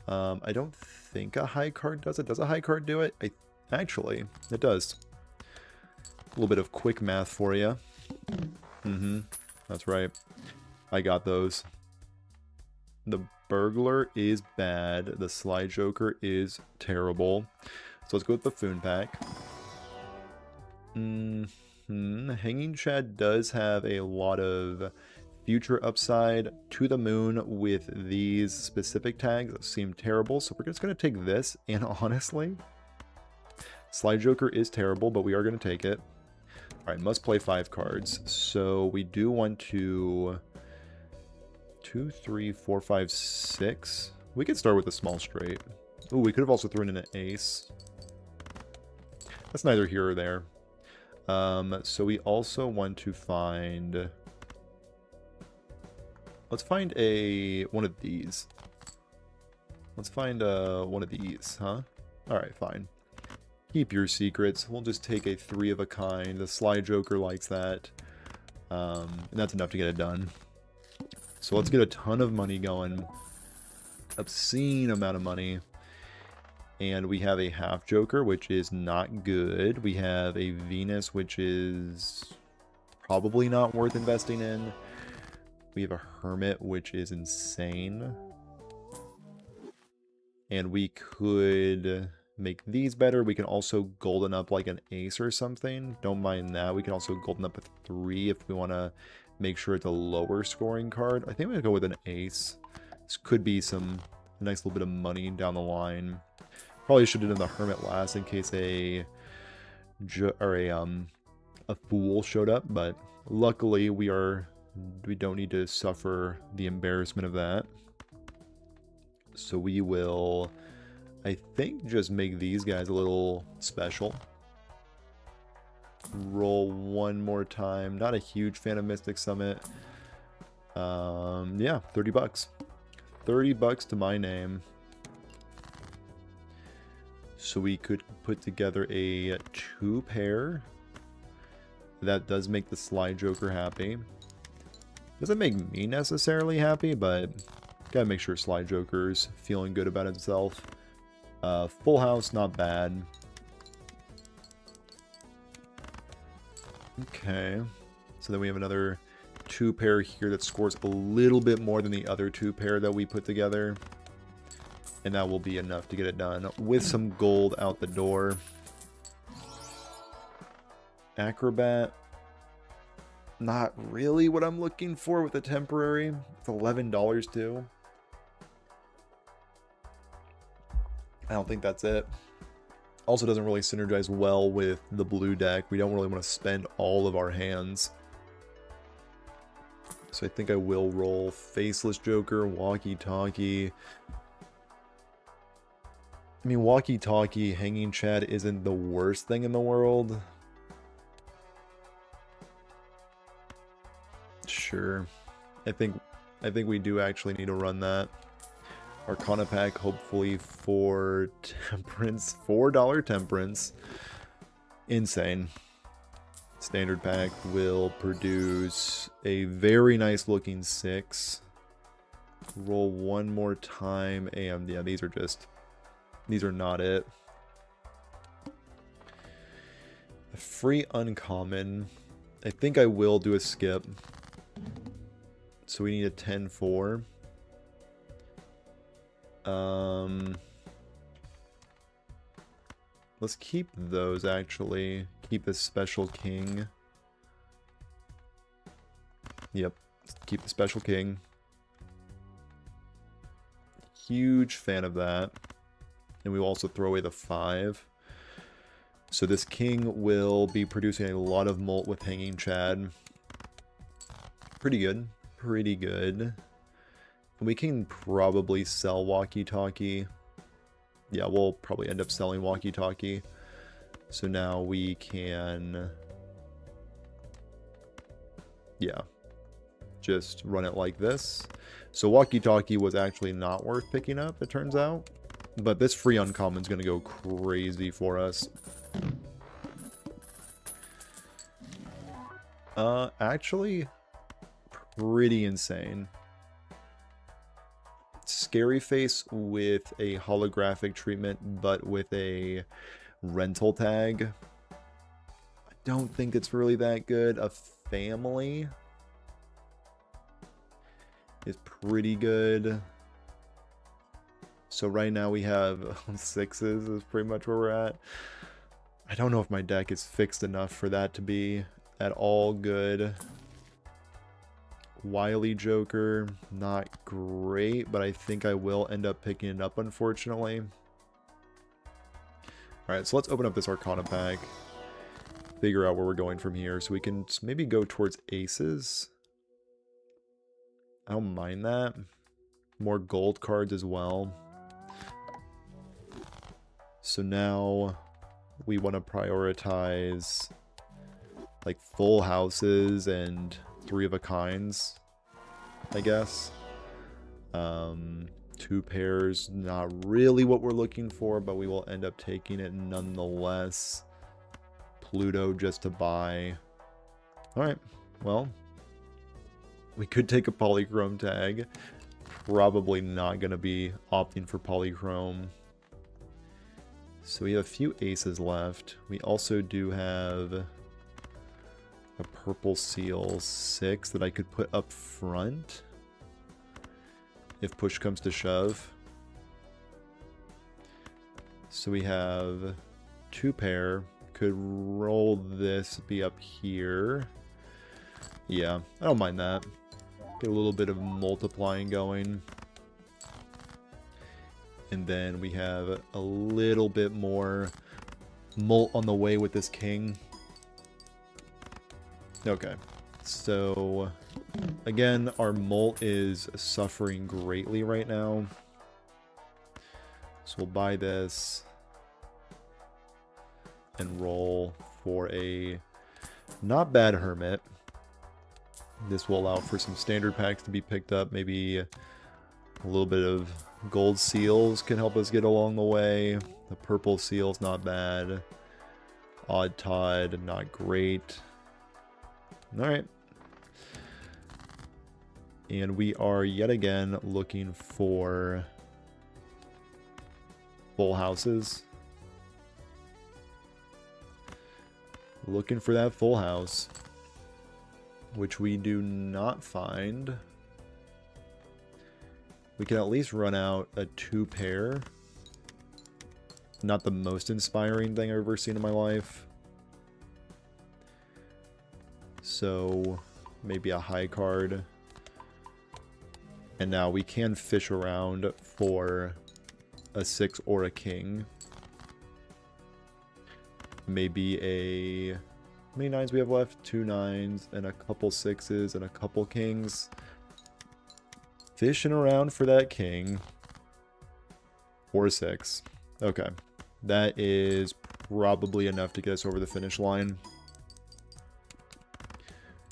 I don't think a high card does it. Does a high card do it? Actually, it does. A little bit of quick math for you. That's right. I got those. The burglar is bad. The slide joker is terrible. So let's go with the Buffoon pack. Hanging Chad does have a lot of future upside to the moon with these specific tags that seem terrible. So we're just going to take this, and honestly, Slide Joker is terrible, but we are going to take it. All right, must play 5 cards. So we do want to 2, 3, 4, 5, 6. We could start with a small straight. Ooh, we could have also thrown in an ace. That's neither here or there. So we also want to find... Let's find one of these. Let's find one of these, huh? Alright, fine. Keep your secrets. We'll just take a 3 of a kind. The Slide Joker likes that. And that's enough to get it done. So let's get a ton of money going. Obscene amount of money. And we have a half Joker, which is not good. We have a Venus, which is probably not worth investing in. We have a Hermit, which is insane. And we could make these better. We can also golden up like an ace or something. Don't mind that. We can also golden up a 3 if we want to make sure it's a lower scoring card. I think I'm going to go with an ace. This could be some nice little bit of money down the line. Probably should have done the Hermit last in case a Fool showed up, but luckily we don't need to suffer the embarrassment of that. So we will, I think, just make these guys a little special. Roll one more time. Not a huge fan of Mystic Summit. Yeah, 30 bucks. 30 bucks to my name. So we could put together a 2 pair. That does make the Slide Joker happy. Doesn't make me necessarily happy, but gotta make sure Slide Joker's feeling good about himself. Full house, not bad. Okay. So then we have another 2 pair here that scores a little bit more than the other 2 pair that we put together. And that will be enough to get it done with some gold out the door. Acrobat. Not really what I'm looking for with the temporary. It's $11 too. I don't think that's it. Also doesn't really synergize well with the blue deck. We don't really want to spend all of our hands. So I think I will roll Faceless Joker, Walkie Talkie. I mean, Walkie Talkie, Hanging Chad isn't the worst thing in the world. Sure. I think we do actually need to run that. Arcana pack, hopefully for Temperance. $4 Temperance. Insane. Standard pack will produce a very nice looking 6. Roll one more time. And yeah, these are not it. A free uncommon. I think I will do a skip. So we need a 10-4. Let's keep those, actually. Keep the Special King. Yep, keep the Special King. Huge fan of that. And we will also throw away the 5. So this King will be producing a lot of Molt with Hanging Chad. Pretty good. Pretty good. We can probably sell Walkie Talkie. Yeah, we'll probably end up selling Walkie Talkie. So now we can... yeah. Just run it like this. So Walkie Talkie was actually not worth picking up, it turns out. But this free uncommon is going to go crazy for us. Actually, pretty insane. Scary Face with a holographic treatment, but with a rental tag. I don't think it's really that good. A family is pretty good. So right now we have 6s is pretty much where we're at. I don't know if my deck is fixed enough for that to be at all good. Wily Joker, not great, but I think I will end up picking it up, unfortunately. Alright, so let's open up this Arcana pack. Figure out where we're going from here. So we can maybe go towards aces. I don't mind that. More gold cards as well. So now we want to prioritize like full houses and 3 of a kinds, I guess. 2 pairs, not really what we're looking for, but we will end up taking it nonetheless. Pluto just to buy. Alright, well, we could take a polychrome tag. Probably not going to be opting for polychrome. So we have a few aces left. We also do have a purple seal 6 that I could put up front if push comes to shove. So we have 2 pair. Could roll this, be up here. Yeah, I don't mind that. Get a little bit of multiplying going. And then we have a little bit more mult on the way with this king. Okay, so again, our mult is suffering greatly right now. So we'll buy this and roll for a not bad hermit. This will allow for some standard packs to be picked up. Maybe a little bit of gold seals can help us get along the way. The purple seal's not bad. Odd Todd, not great. Alright. And we are yet again looking for full houses. Looking for that full house, which we do not find. We can at least run out a 2 pair. Not the most inspiring thing I've ever seen in my life. So maybe a high card. And now we can fish around for a 6 or a king. Maybe a... how many 9s we have left? 2 9s and a couple 6s and a couple kings. Fishing around for that king. Or a 6. Okay. That is probably enough to get us over the finish line.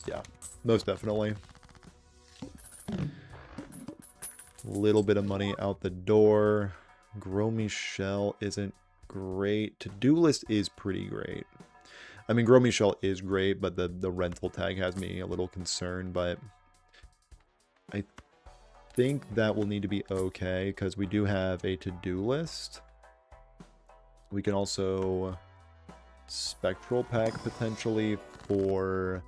Yeah, most definitely. Little bit of money out the door. Gros Michel isn't great. To-do list is pretty great. I mean, Gros Michel is great, but the rental tag has me a little concerned, but I think that will need to be okay, because we do have a to-do list. We can also spectral pack potentially for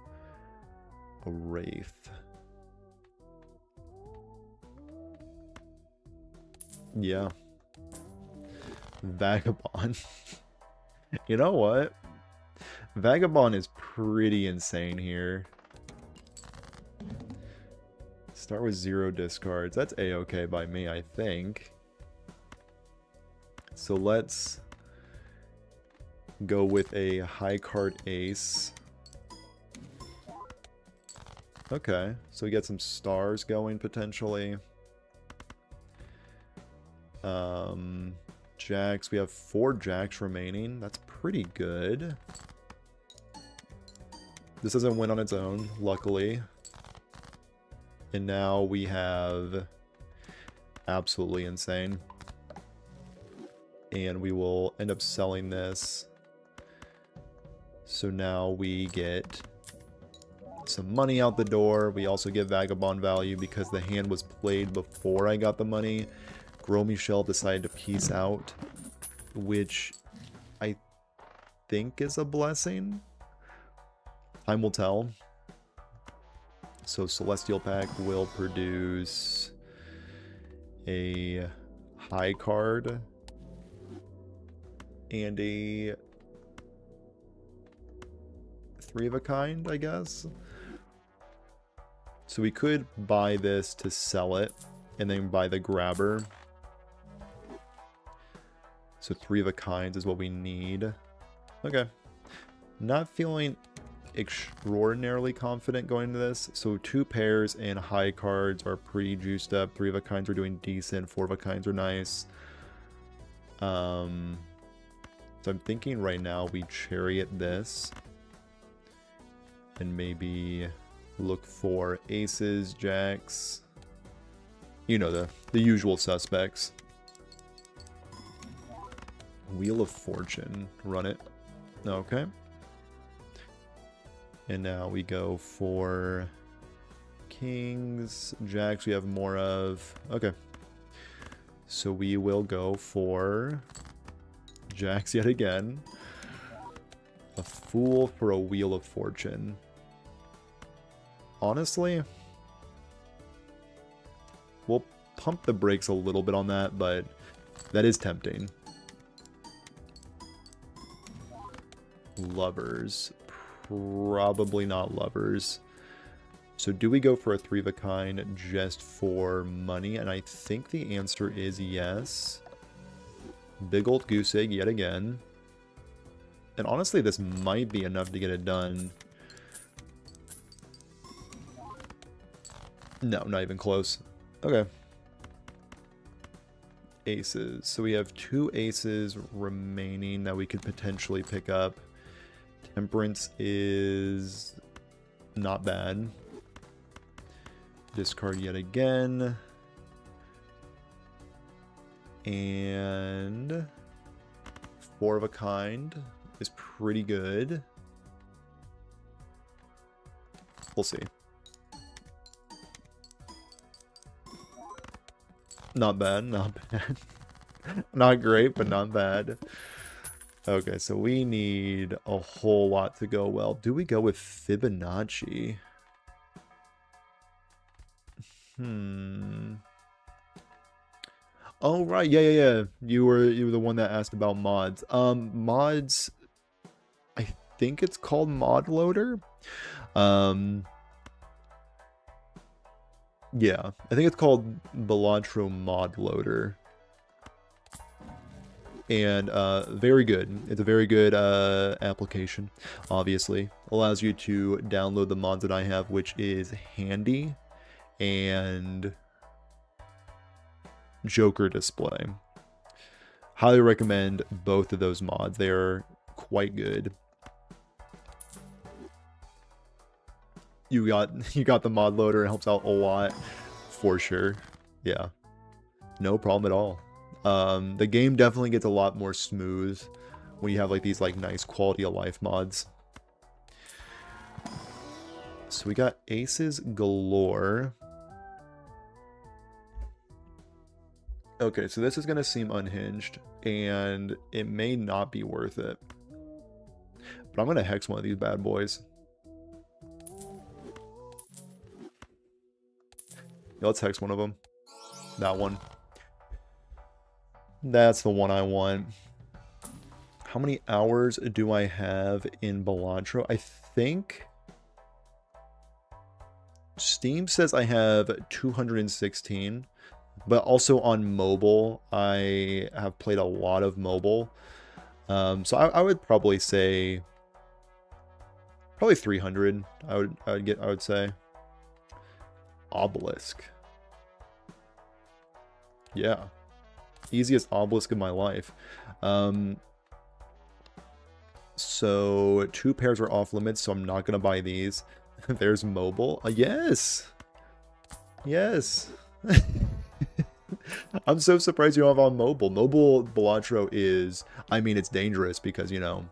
a Wraith. Yeah. Vagabond. You know what? Vagabond is pretty insane here. Start with 0 discards. That's a-okay by me, I think. So let's go with a high card ace. Okay, so we get some stars going potentially. Jacks. We have 4 jacks remaining. That's pretty good. This doesn't win on its own, luckily. And now we have absolutely insane. And we will end up selling this. So now we get some money out the door. We also get Vagabond value because the hand was played before I got the money. Gros Michel decided to peace out, which I think is a blessing. Time will tell. So Celestial Pack will produce a high card and a 3 of a kind, I guess. So we could buy this to sell it and then buy the grabber. So 3 of a kind is what we need. Okay. Not feeling extraordinarily confident going into this. So 2 pairs and high cards are pretty juiced up. 3 of a kinds are doing decent. 4 of a kinds are nice. So I'm thinking right now we chariot this. And maybe look for aces, jacks. You know, the usual suspects. Wheel of Fortune. Run it. Okay. And now we go for kings, jacks we have more of. Okay. So we will go for jacks yet again. A fool for a Wheel of Fortune. Honestly, we'll pump the brakes a little bit on that, but that is tempting. Lovers. Probably not lovers. So do we go for a 3 of a kind just for money? And I think the answer is yes. Big old goose egg yet again. And honestly, this might be enough to get it done. No, not even close. Okay. Aces. So we have 2 aces remaining that we could potentially pick up. Temperance is not bad. Discard yet again. And 4 of a kind is pretty good. We'll see. Not bad, not bad. Not great, but not bad. Okay, so we need a whole lot to go well. Do we go with Fibonacci? Oh, right. Yeah. You were the one that asked about mods. Mods, I think it's called Mod Loader. Yeah, I think it's called Balatro Mod Loader. And very good. It's a very good application, obviously. Allows you to download the mods that I have, which is Handy and Joker Display. Highly recommend both of those mods. They are quite good. You got the mod loader. It helps out a lot for sure. Yeah, no problem at all. The game definitely gets a lot more smooth when you have like these like nice quality of life mods. So we got aces galore. Okay, so this is gonna seem unhinged, and it may not be worth it. But I'm gonna hex one of these bad boys. Yeah, let's hex one of them. That one. That's the one I want. How many hours do I have in Balatro? I think Steam says I have 216, but also on mobile, I have played a lot of mobile. So I would probably say probably 300. I would say. Obelisk. Yeah. Easiest obelisk of my life. So 2 pairs are off limits, so I'm not going to buy these. There's mobile. Yes. Yes. I'm so surprised you don't have on mobile. Mobile Balatro is, I mean, it's dangerous because, you know,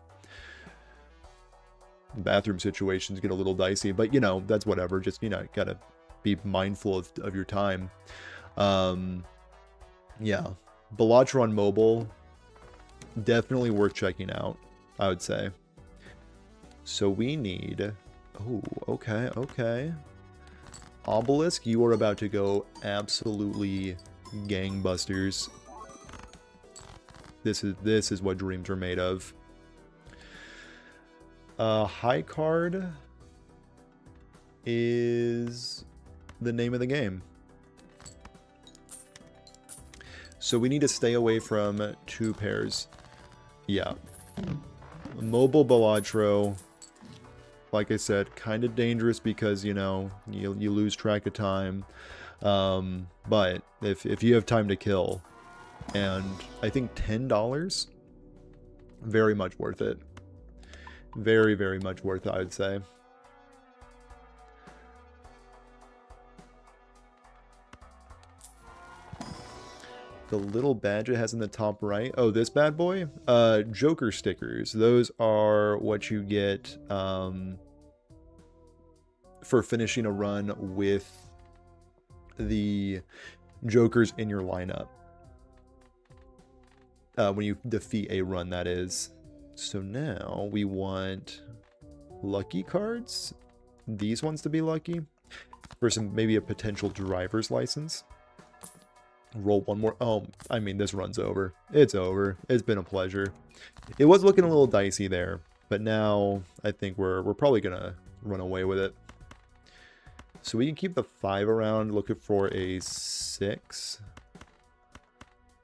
bathroom situations get a little dicey, but, you know, that's whatever. Just, you know, gotta be mindful of your time. Yeah. Balatro on mobile, definitely worth checking out, I would say. So we need... Oh, okay. Obelisk, you are about to go absolutely gangbusters. This is what dreams are made of. High card is the name of the game. So we need to stay away from 2 pairs. Yeah. Mobile Balatro, like I said, kind of dangerous because, you know, you lose track of time. But if you have time to kill, and I think $10, very much worth it. Very, very much worth it, I would say. The little badge it has in the top right. Oh, this bad boy? Joker stickers. Those are what you get for finishing a run with the Jokers in your lineup. When you defeat a run, that is. So now we want lucky cards. These ones to be lucky. For some, maybe a potential driver's license. Roll one more. Oh, I mean, this run's over. It's over. It's been a pleasure. It was looking a little dicey there, but now I think we're probably gonna run away with it. So we can keep the 5 around, looking for a 6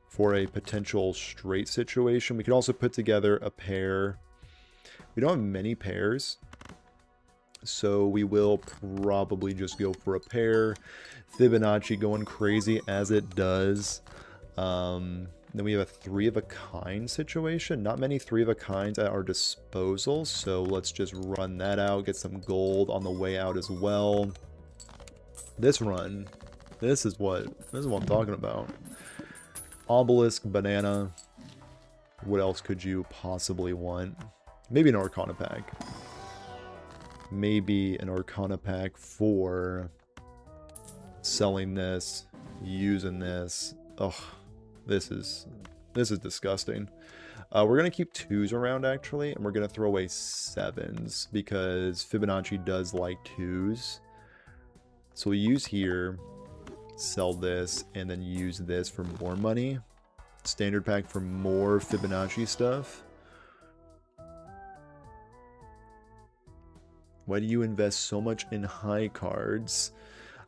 for a potential straight situation. We could also put together a pair. We don't have many pairs, so we will probably just go for a pair. Fibonacci going crazy as it does. Then we have a 3 of a kind situation. Not many 3 of a kinds at our disposal, so let's just run that out. Get some gold on the way out as well. This run, this is what I'm talking about. Obelisk, banana. What else could you possibly want? Maybe an Arcana pack. Maybe an Arcana pack for selling this, using this. Ugh, this is disgusting. We're gonna keep 2s around actually, and we're gonna throw away 7s because Fibonacci does like 2s. So we use here, sell this, and then use this for more money. Standard pack for more Fibonacci stuff. Why do you invest so much in high cards?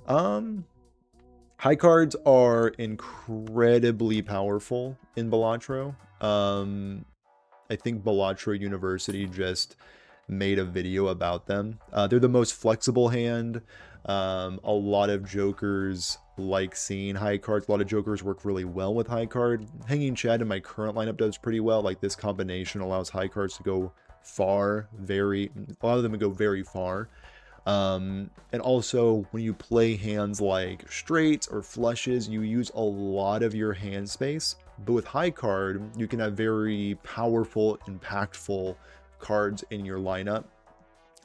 High cards are incredibly powerful in Balatro. I think Balatro University just made a video about them. They're the most flexible hand. A lot of Jokers like seeing high cards. A lot of Jokers work really well with high card. Hanging Chad in my current lineup does pretty well. Like, this combination allows high cards to go far, a lot of them go very far. And also, when you play hands like straights or flushes, you use a lot of your hand space. But with high card, you can have very powerful, impactful cards in your lineup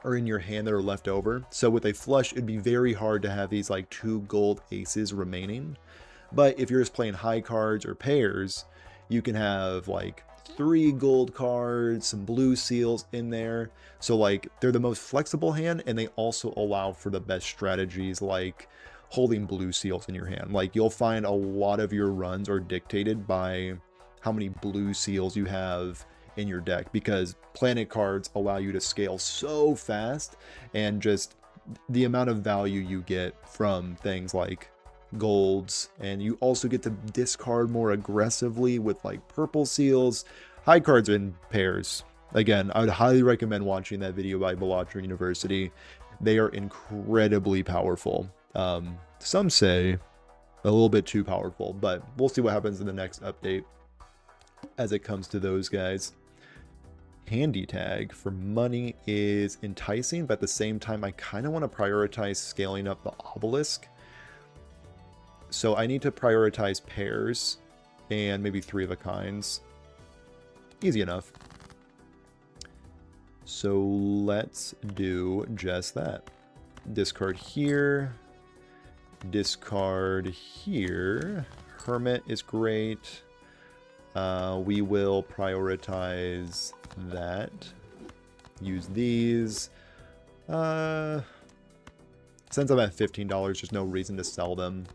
or in your hand that are left over. So with a flush, it'd be very hard to have these like 2 gold aces remaining. But if you're just playing high cards or pairs, you can have like 3 gold cards, some blue seals in there. So like, they're the most flexible hand, and they also allow for the best strategies like holding blue seals in your hand. Like, you'll find a lot of your runs are dictated by how many blue seals you have in your deck, because planet cards allow you to scale so fast, and just the amount of value you get from things like golds, and you also get to discard more aggressively with like purple seals. High cards in pairs, again, I would highly recommend watching that video by Balatro University. They are incredibly powerful. Some say a little bit too powerful, but we'll see what happens in the next update as it comes to those guys. Handy tag for money is enticing, but at the same time, I kind of want to prioritize scaling up the obelisk. So I need to prioritize pairs and maybe 3 of a kinds. Easy enough. So let's do just that. Discard here. Discard here. Hermit is great. We will prioritize that. Use these. Since I'm at $15, there's no reason to sell them.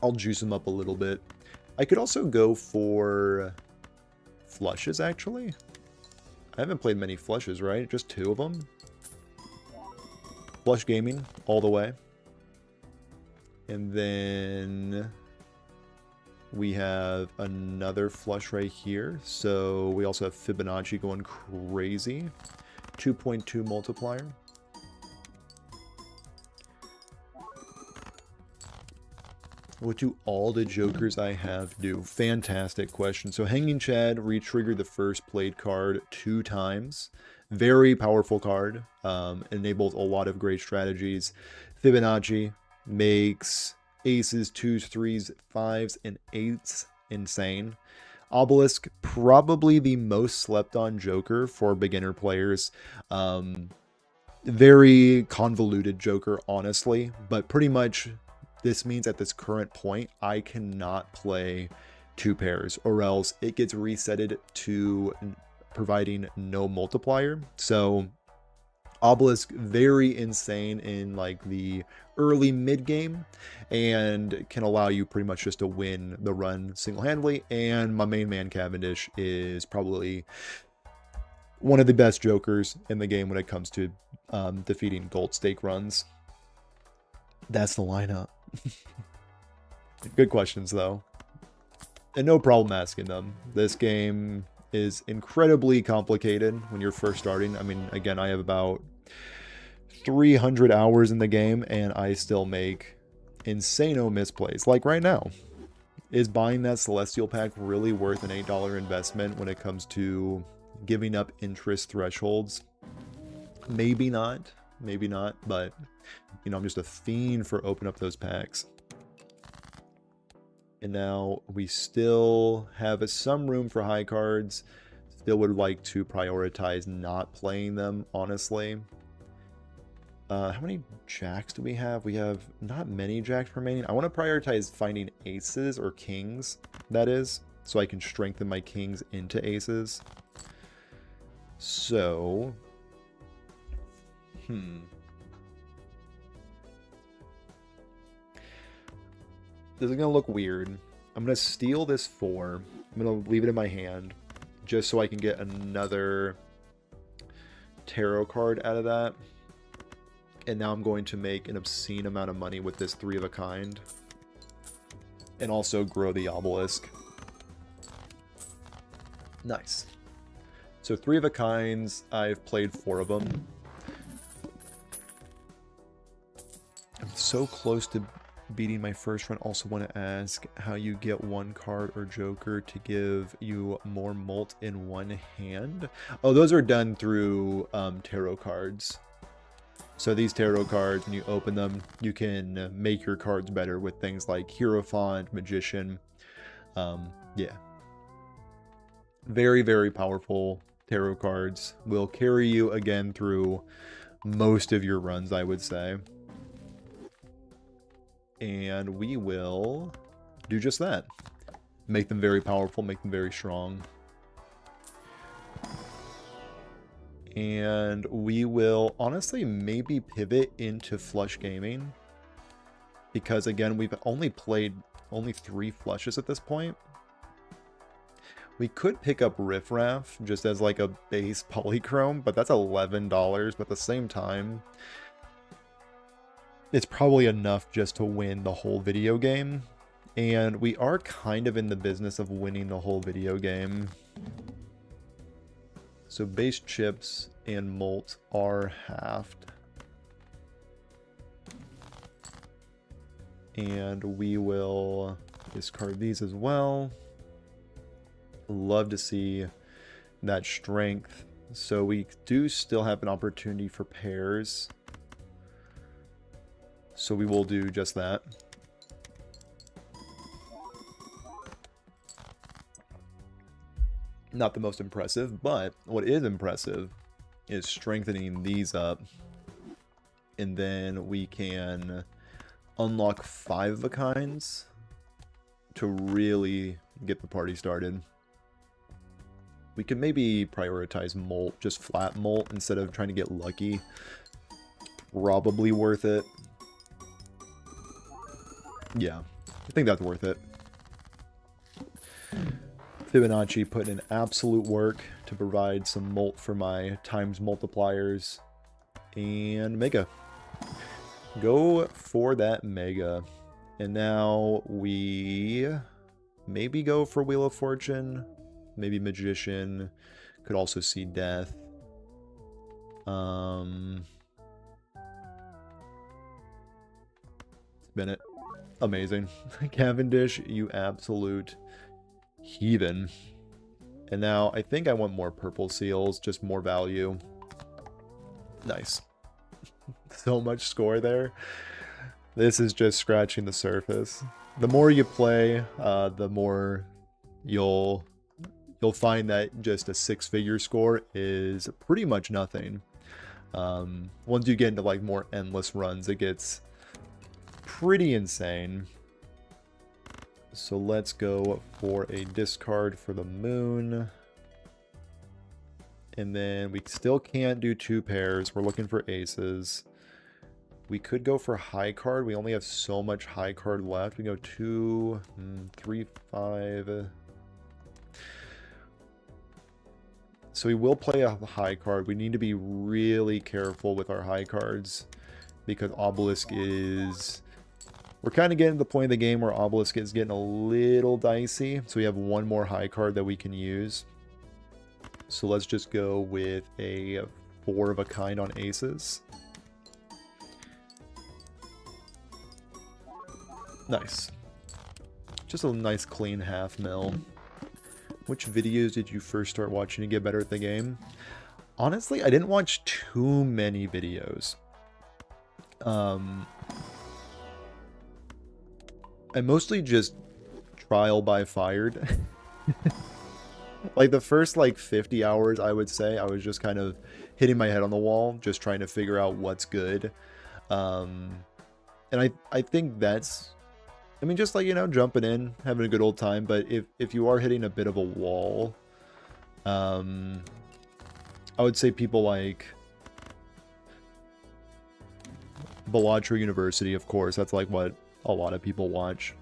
I'll juice them up a little bit. I could also go for flushes, actually. I haven't played many flushes, right? Just 2 of them. Flush gaming, all the way. And then we have another flush right here. So we also have Fibonacci going crazy. 2.2 multiplier. What do all the jokers I have do? Fantastic question. So Hanging Chad re-triggered the first played card 2 times. Very powerful card. Enables a lot of great strategies. Fibonacci makes aces, 2s, 3s, 5s, and 8s insane. Obelisk, probably the most slept on joker for beginner players. Very convoluted joker, honestly, but pretty much this means at this current point, I cannot play 2 pairs or else it gets resetted to providing no multiplier. So Obelisk, very insane in like the early mid game and can allow you pretty much just to win the run single-handedly. And my main man Cavendish is probably one of the best jokers in the game when it comes to defeating gold stake runs. That's the lineup. Good questions though, and no problem asking them. This game is incredibly complicated when you're first starting. I mean, again, I have about 300 hours in the game and I still make insano misplays. Like right now, is buying that Celestial pack really worth an $8 investment when it comes to giving up interest thresholds? Maybe not, but you know, I'm just a fiend for opening up those packs. And now we still have some room for high cards. Still would like to prioritize not playing them, honestly. How many jacks do we have? We have not many jacks remaining. I want to prioritize finding aces or kings, that is, so I can strengthen my kings into aces. So, this is going to look weird. I'm going to steal this 4. I'm going to leave it in my hand just so I can get another tarot card out of that. And now I'm going to make an obscene amount of money with this 3 of a kind. And also grow the obelisk. Nice. So 3 of a kinds, I've played 4 of them. I'm so close to beating my first run. Also want to ask how you get 1 card or joker to give you more mult in one hand. Oh, those are done through tarot cards. So these tarot cards, when you open them, you can make your cards better with things like Hierophant, Magician. Yeah. Very, very powerful tarot cards. Will carry you again through most of your runs, I would say. And we will do just that. Make them very powerful, make them very strong. And we will honestly maybe pivot into flush gaming. Because again, we've only played 3 flushes at this point. We could pick up Riff Raff just as like a base polychrome, but that's $11. But at the same time, it's probably enough just to win the whole video game. And we are kind of in the business of winning the whole video game. So base chips and mult are halved. And we will discard these as well. Love to see that strength. So we do still have an opportunity for pairs. So we will do just that. Not the most impressive, but what is impressive is strengthening these up. And then we can unlock 5 of a kinds to really get the party started. We could maybe prioritize mult, just flat mult, instead of trying to get lucky. Probably worth it. Yeah, I think that's worth it. Fibonacci put in absolute work to provide some mult for my times multipliers. And Mega. Go for that Mega. And now we maybe go for Wheel of Fortune. Maybe Magician. Could also see Death. Bennett. Amazing. Cavendish, you absolute heathen. And now I think I want more purple seals, just more value. Nice. So much score there. This is just scratching the surface. The more you play, the more you'll find that just a six-figure score is pretty much nothing. Once you get into like more endless runs, it gets pretty insane. So let's go for a discard for the moon. And then we still can't do two pairs. We're looking for aces. We could go for high card. We only have so much high card left. We go 2, 3, 5. So we will play a high card. We need to be really careful with our high cards because Obelisk is... We're kind of getting to the point of the game where Obelisk is getting a little dicey. So we have one more high card that we can use. So let's just go with a 4 of a kind on aces. Nice. Just a nice clean half mil. Which videos did you first start watching to get better at the game? Honestly, I didn't watch too many videos. I mostly just trial by fired. Like the first like 50 hours, I would say, I was just kind of hitting my head on the wall, just trying to figure out what's good. And I think that's, I mean, just like, you know, jumping in, having a good old time. But if you are hitting a bit of a wall, I would say people like Balatro University, of course. That's like what a lot of people watch.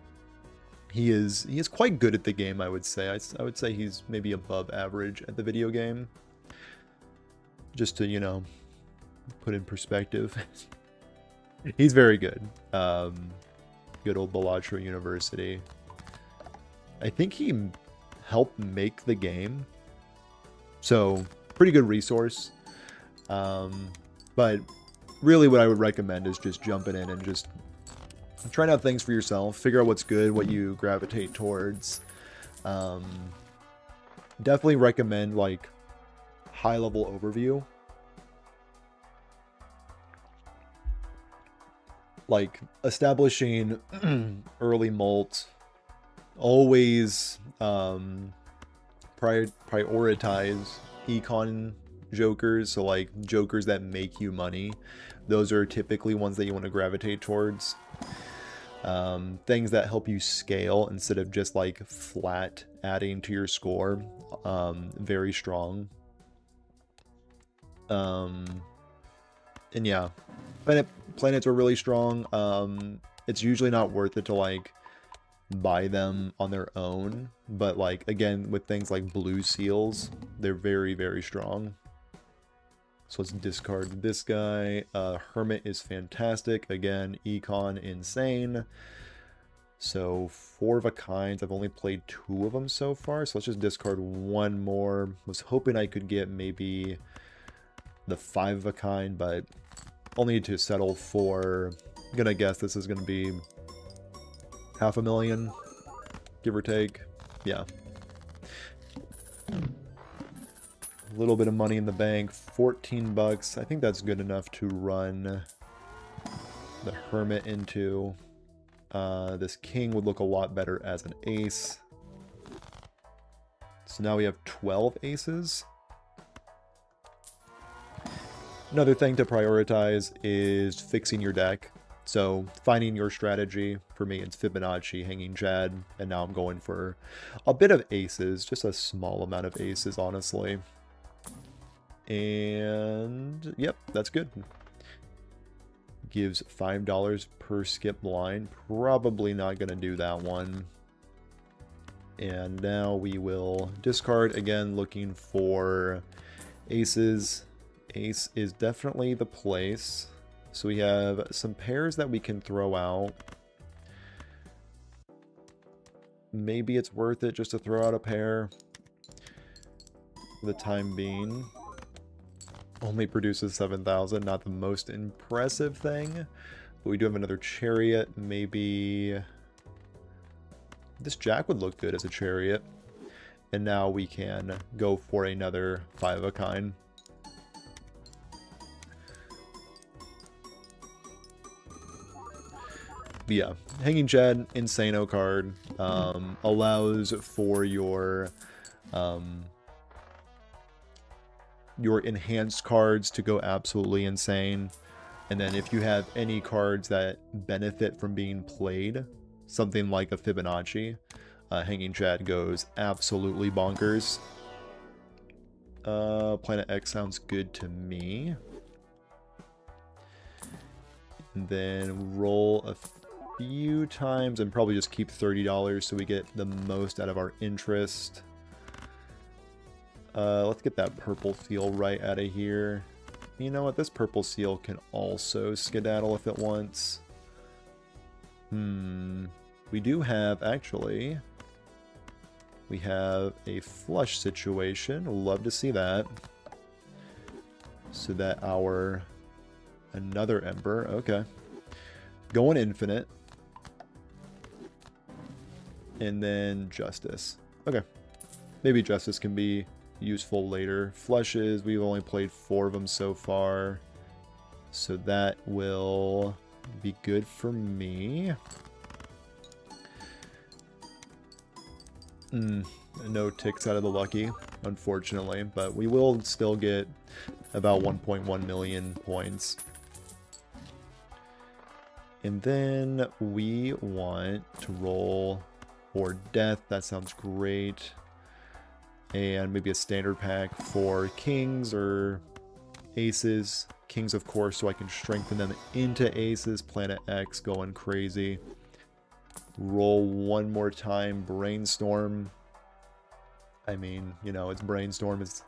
He is quite good at the game, I would say. I would say he's maybe above average at the video game. Just to, you know, put in perspective. He's very good. Good old Balatro University. I think he helped make the game. So, pretty good resource. But really what I would recommend is just jumping in and just trying out things for yourself. Figure out what's good, what you gravitate towards. Definitely recommend like high-level overview. Like establishing early mult. Always prioritize econ jokers. So like jokers that make you money. Those are typically ones that you want to gravitate towards. Things that help you scale instead of just like flat adding to your score. Very strong. And yeah, planets are really strong. It's usually not worth it to like buy them on their own, but like again with things like blue seals, they're very, very strong. So let's discard this guy. Hermit is fantastic. Again, econ insane. So 4 of a kind. I've only played 2 of them so far. So let's just discard 1 more. Was hoping I could get maybe the 5 of a kind, but only need to settle for... I'm gonna guess this is gonna be $500,000, give or take. Yeah. A little bit of money in the bank, 14 bucks. I think that's good enough to run the Hermit into. This King would look a lot better as an ace. So now we have 12 aces. Another thing to prioritize is fixing your deck. So finding your strategy. For me, it's Fibonacci, hanging Chad, and now I'm going for a bit of aces, just a small amount of aces, honestly. And yep, that's good. Gives $5 per skip line. Probably not going to do that one. And now we will discard again, looking for aces. Ace is definitely the place. So we have some pairs that we can throw out. maybe it's worth it just to throw out a pair for the time being. Only produces 7,000, not the most impressive thing. But we do have another chariot. Maybe this jack would look good as a chariot. And now we can go for another 5 of a kind. But yeah, Hanging Chad, Insano card, allows for your enhanced cards to go absolutely insane. And then if you have any cards that benefit from being played, something like a Fibonacci, Hanging Chad goes absolutely bonkers. Planet X sounds good to me. And then roll a few times and probably just keep $30 so we get the most out of our interest. Let's get that purple seal right out of here. You know what? This purple seal can also skedaddle if it wants. We do have, actually, we have a flush situation. Love to see that. So that our another Ember. Okay. Going infinite. And then Justice. Okay. Maybe Justice can be useful later. Flushes, we've only played 4 of them so far. So that will be good for me. No ticks out of the lucky, unfortunately. But we will still get about 1.1 million points. And then we want to roll for death. That sounds great. And maybe a standard pack for kings or aces. Kings, of course, so I can strengthen them into aces. Planet X going crazy. Roll one more time. Brainstorm. I mean, you know, it's Brainstorm. It's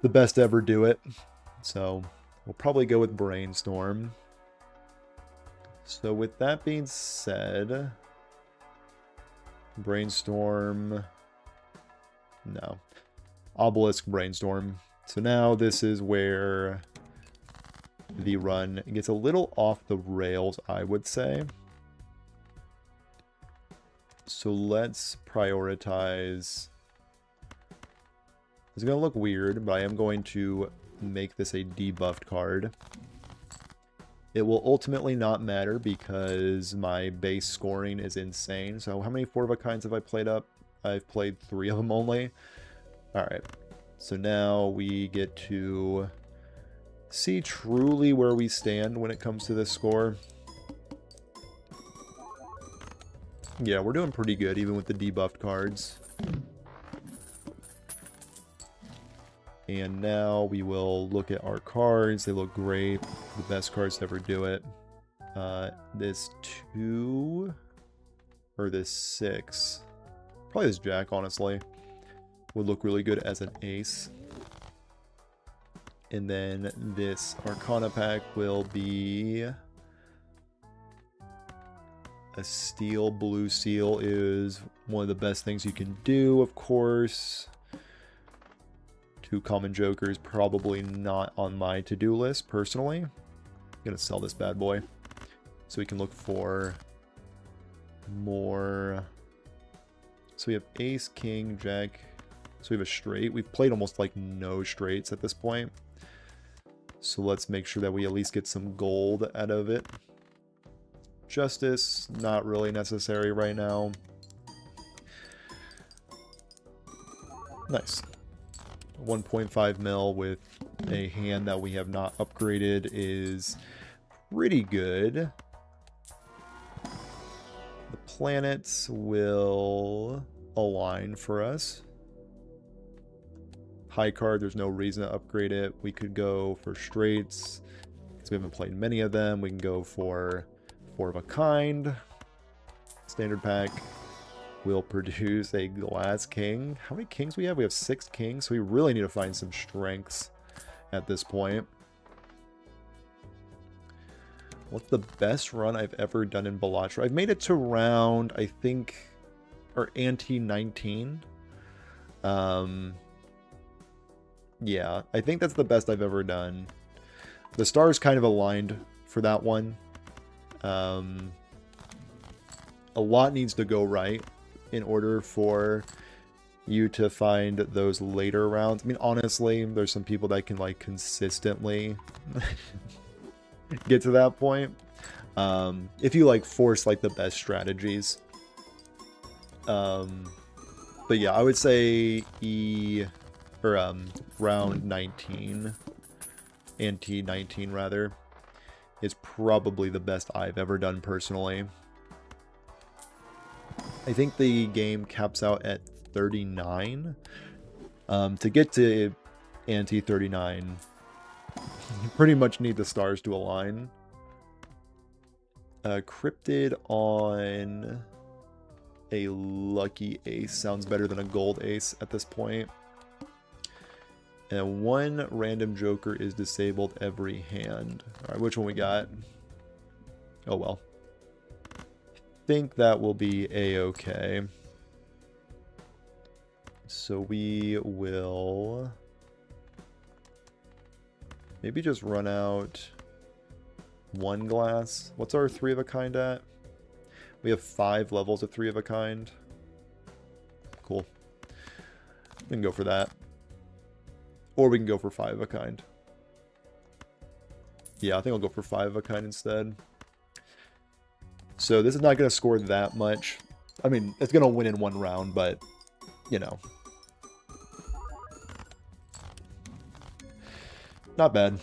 the best to ever do it. So we'll probably go with Brainstorm. So with that being said, Brainstorm, no, Obelisk, Brainstorm. So now this is where the run gets a little off the rails, I would say. So let's prioritize. It's going to look weird, but I am going to make this a debuffed card. It will ultimately not matter because my base scoring is insane. So how many 4 of a kinds have I played up? I've played 3 of them only. Alright. So now we get to see truly where we stand when it comes to this score. Yeah, we're doing pretty good even with the debuffed cards. And now we will look at our cards. They look great. The best cards to ever do it. This 2 or this 6. Probably this Jack, honestly. Would look really good as an ace. And then this Arcana pack will be a steel. Blue seal is one of the best things you can do, of course. 2 common jokers, probably not on my to-do list, personally. I'm going to sell this bad boy. So we can look for more. So we have ace, king, jack. So we have a straight. We've played almost like no straights at this point. So let's make sure that we at least get some gold out of it. Justice, not really necessary right now. Nice. 1.5 mil with a hand that we have not upgraded is pretty good. The planets will align for us. High card, there's no reason to upgrade it. We could go for straights because we haven't played many of them. We can go for 4 of a kind. Standard pack will produce a glass king. How many kings we have? We have 6 kings, so we really need to find some strengths at this point. What's the best run I've ever done in Balatro? I've made it to round, I think, or ante 19. Yeah, I think that's the best I've ever done. The stars kind of aligned for that one. A lot needs to go right in order for you to find those later rounds. I mean, honestly, there's some people that can like consistently get to that point. If you like force like the best strategies. But yeah, I would say round 19, ante 19 rather, is probably the best I've ever done personally. I think the game caps out at 39. To get to ante 39, you pretty much need the stars to align. Cryptid on a lucky ace sounds better than a gold ace at this point. And one random joker is disabled every hand. Alright, which one we got? Oh well. I think that will be a-okay. So we will maybe just run out one glass. What's our 3 of a kind at? We have 5 levels of 3 of a kind. Cool. We can go for that. Or we can go for 5 of a kind. Yeah, I think I'll go for 5 of a kind instead. So this is not going to score that much. I mean, it's going to win in one round, but, you know. Not bad.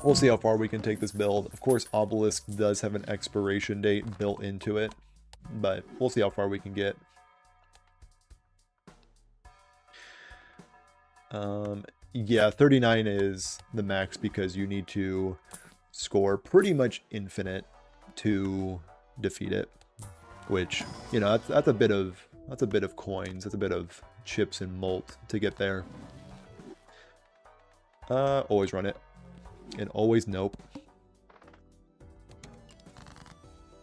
We'll see how far we can take this build. Of course, Obelisk does have an expiration date built into it, but we'll see how far we can get. Yeah, 39 is the max because you need to score pretty much infinite to defeat it, which, you know, that's a bit of coins, that's a bit of chips and malt to get there. Always run it. And always nope.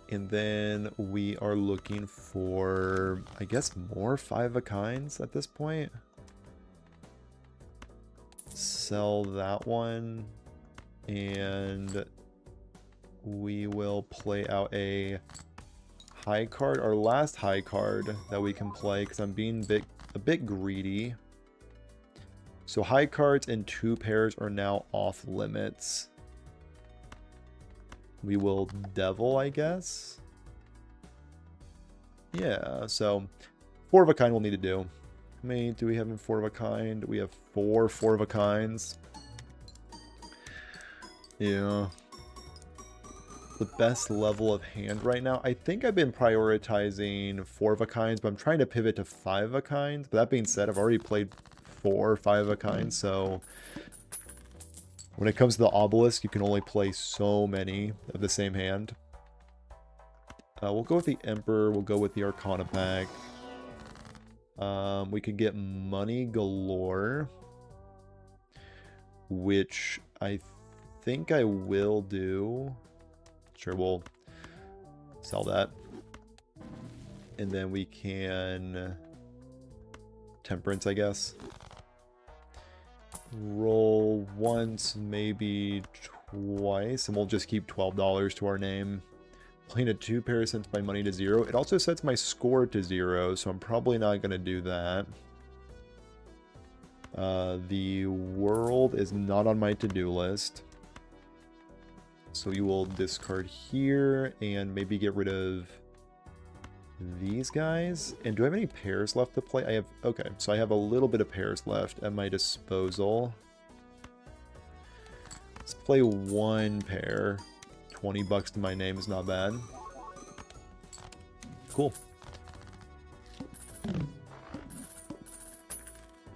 And then we are looking for, I guess, more 5 of a kinds at this point. Sell that one. And we will play out a high card. Our last high card that we can play, because I'm being a bit greedy. So high cards and 2 pairs are now off limits. We will devil, I guess. Yeah, so 4 of a kind we'll need to do. How many do we have in 4 of a kind? We have 4 of a kinds. Yeah. The best level of hand right now. I think I've been prioritizing 4 of a kinds, but I'm trying to pivot to 5 of a kinds. But that being said, I've already played 4 or 5 of a kind, so when it comes to the obelisk, you can only play so many of the same hand. We'll go with the Emperor, we'll go with the Arcana pack. We could get money galore, which I think I will do. Sure, we'll sell that. And then we can Temperance, I guess. Roll once, maybe twice, and we'll just keep $12 to our name. Playing a 2 pair sets my money to 0. It also sets my score to 0, so I'm probably not going to do that. The world is not on my to-do list. So you will discard here and maybe get rid of these guys. And do I have any pairs left to play? I have, okay, so I have a little bit of pairs left at my disposal. Let's play 1 pair. 20 bucks to my name is not bad. Cool.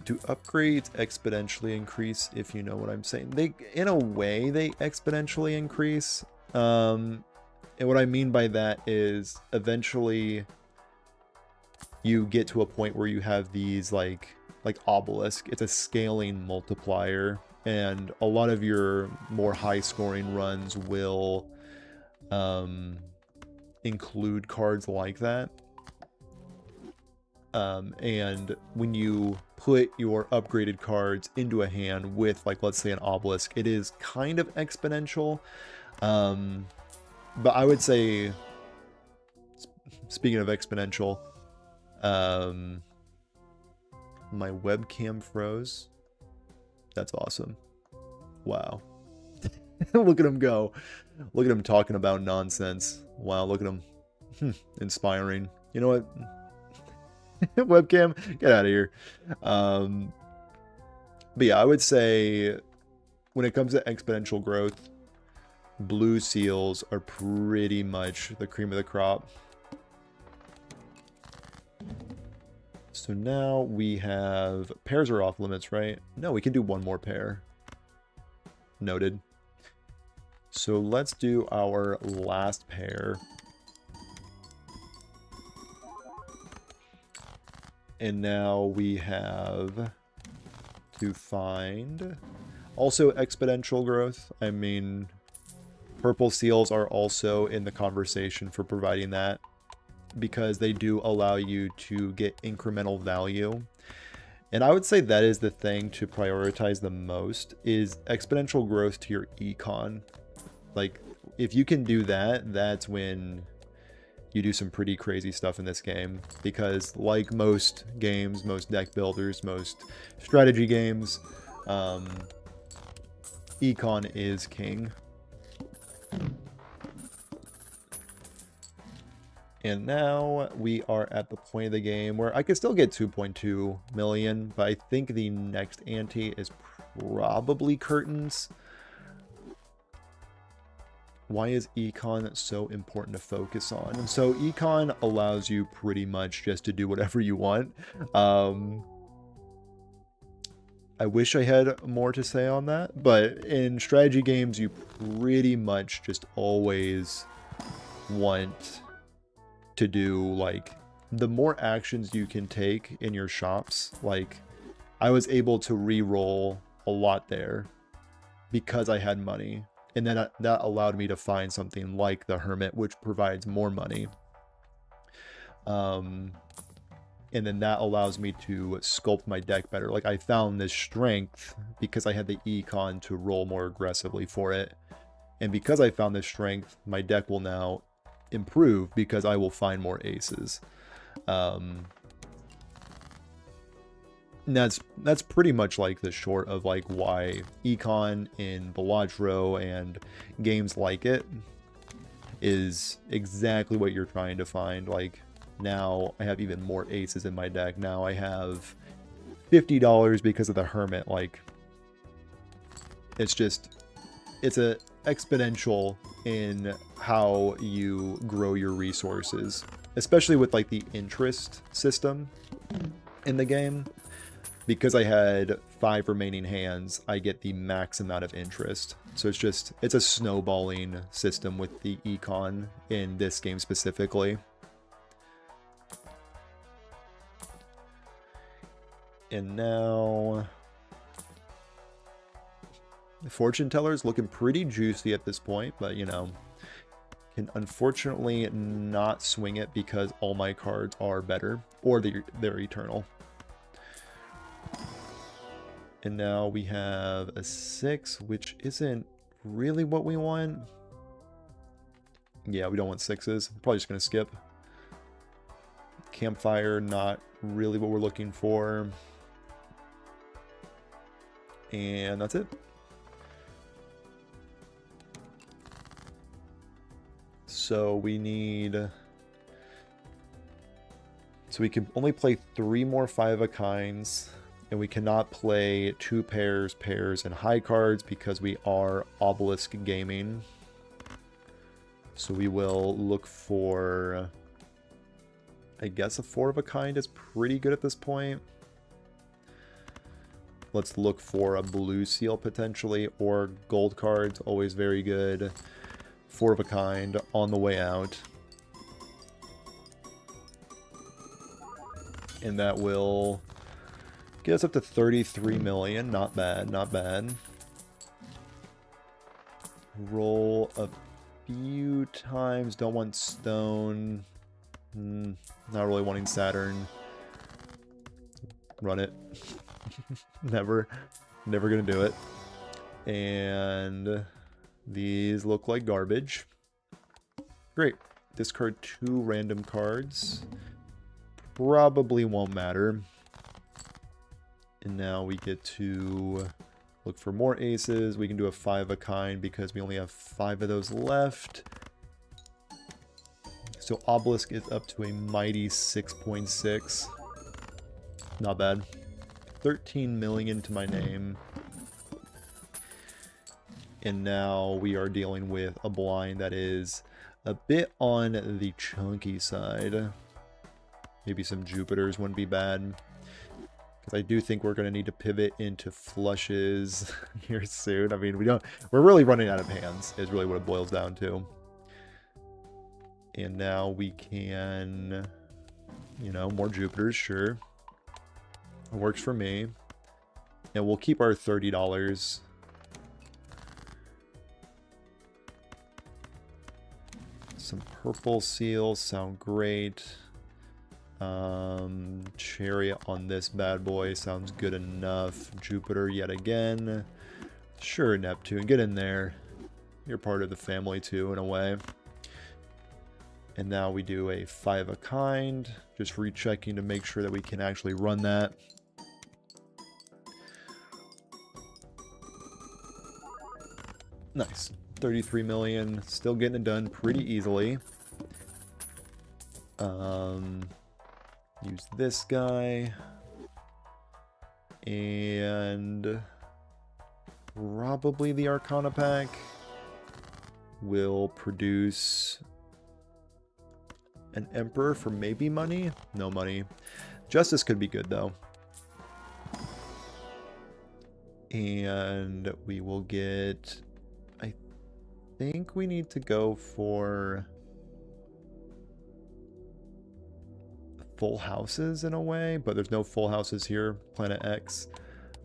Do upgrades exponentially increase, if you know what I'm saying? They, in a way, they exponentially increase. And what I mean by that is eventually you get to a point where you have these like obelisk. It's a scaling multiplier, and a lot of your more high scoring runs will include cards like that. And when you put your upgraded cards into a hand with, like, let's say an obelisk, it is kind of exponential. But I would say, speaking of exponential, my webcam froze. That's awesome. Wow. Look at him go. Look at him talking about nonsense. Wow, look at him. Inspiring. You know what? Webcam, get out of here. But yeah, I would say when it comes to exponential growth, blue seals are pretty much the cream of the crop. So now we have pairs are off limits, right? No, we can do one more pair. Noted. So let's do our last pair. And now we have to find also exponential growth. I mean, purple seals are also in the conversation for providing that, because they do allow you to get incremental value. And I would say that is the thing to prioritize the most, is exponential growth to your econ. Like, if you can do that, that's when you do some pretty crazy stuff in this game. Because like most games, most deck builders, most strategy games, econ is king. And now we are at the point of the game where I could still get 2.2 million, but I think the next ante is probably curtains. Why is econ so important to focus on? And so econ allows you pretty much just to do whatever you want. I wish I had more to say on that, but in strategy games, you pretty much just always want to do, like, the more actions you can take in your shops. Like, I was able to re-roll a lot there because I had money, and then that allowed me to find something like the Hermit, which provides more money, and then that allows me to sculpt my deck better. Like, I found this strength because I had the econ to roll more aggressively for it, and because I found this strength, my deck will now improve because I will find more aces. And that's pretty much like the short of like why econ in Balatro and games like it is exactly what you're trying to find. Like, now I have even more aces in my deck. Now I have $50 because of the Hermit. Like, it's a exponential in how you grow your resources, especially with like the interest system in the game. Because I had 5 remaining hands, I get the max amount of interest. So it's a snowballing system with the econ in this game specifically. And now the fortune teller is looking pretty juicy at this point, but you know, can unfortunately not swing it because all my cards are better, or they're eternal. And now we have a 6, which isn't really what we want. Yeah, we don't want 6s. Probably just gonna skip. Campfire, not really what we're looking for. And that's it. So we need... So we can only play 3 more 5-of-kinds, and we cannot play 2 pairs, and high cards because we are obelisk gaming. So we will look for... I guess a 4-of-a-kind is pretty good at this point. Let's look for a blue seal potentially, or gold cards, always very good. 4-of-a-kind on the way out. And that will get us up to 33 million. Not bad, not bad. Roll a few times. Don't want stone. Not really wanting Saturn. Run it. Never gonna do it. And these look like garbage. Great. Discard 2 random cards. Probably won't matter. And now we get to look for more aces. We can do a 5 of a kind because we only have 5 of those left. So Obelisk is up to a mighty 6.6. Not bad. 13 million to my name. And now we are dealing with a blind that is a bit on the chunky side. Maybe some Jupiters wouldn't be bad. Because I do think we're going to need to pivot into flushes here soon. I mean, we're really running out of hands, is really what it boils down to. And now we can, you know, more Jupiters, sure. It works for me. And we'll keep our $30. Some purple seals sound great. Chariot on this bad boy sounds good enough. Jupiter yet again. Sure, Neptune, get in there. You're part of the family too, in a way. And now we do a 5 of a kind. Just rechecking to make sure that we can actually run that. Nice. 33 million. Still getting it done pretty easily. Use this guy. And probably the Arcana pack will produce an Emperor for maybe money. No money. Justice could be good though. And we will get, I think we need to go for full houses in a way, but there's no full houses here. Planet X.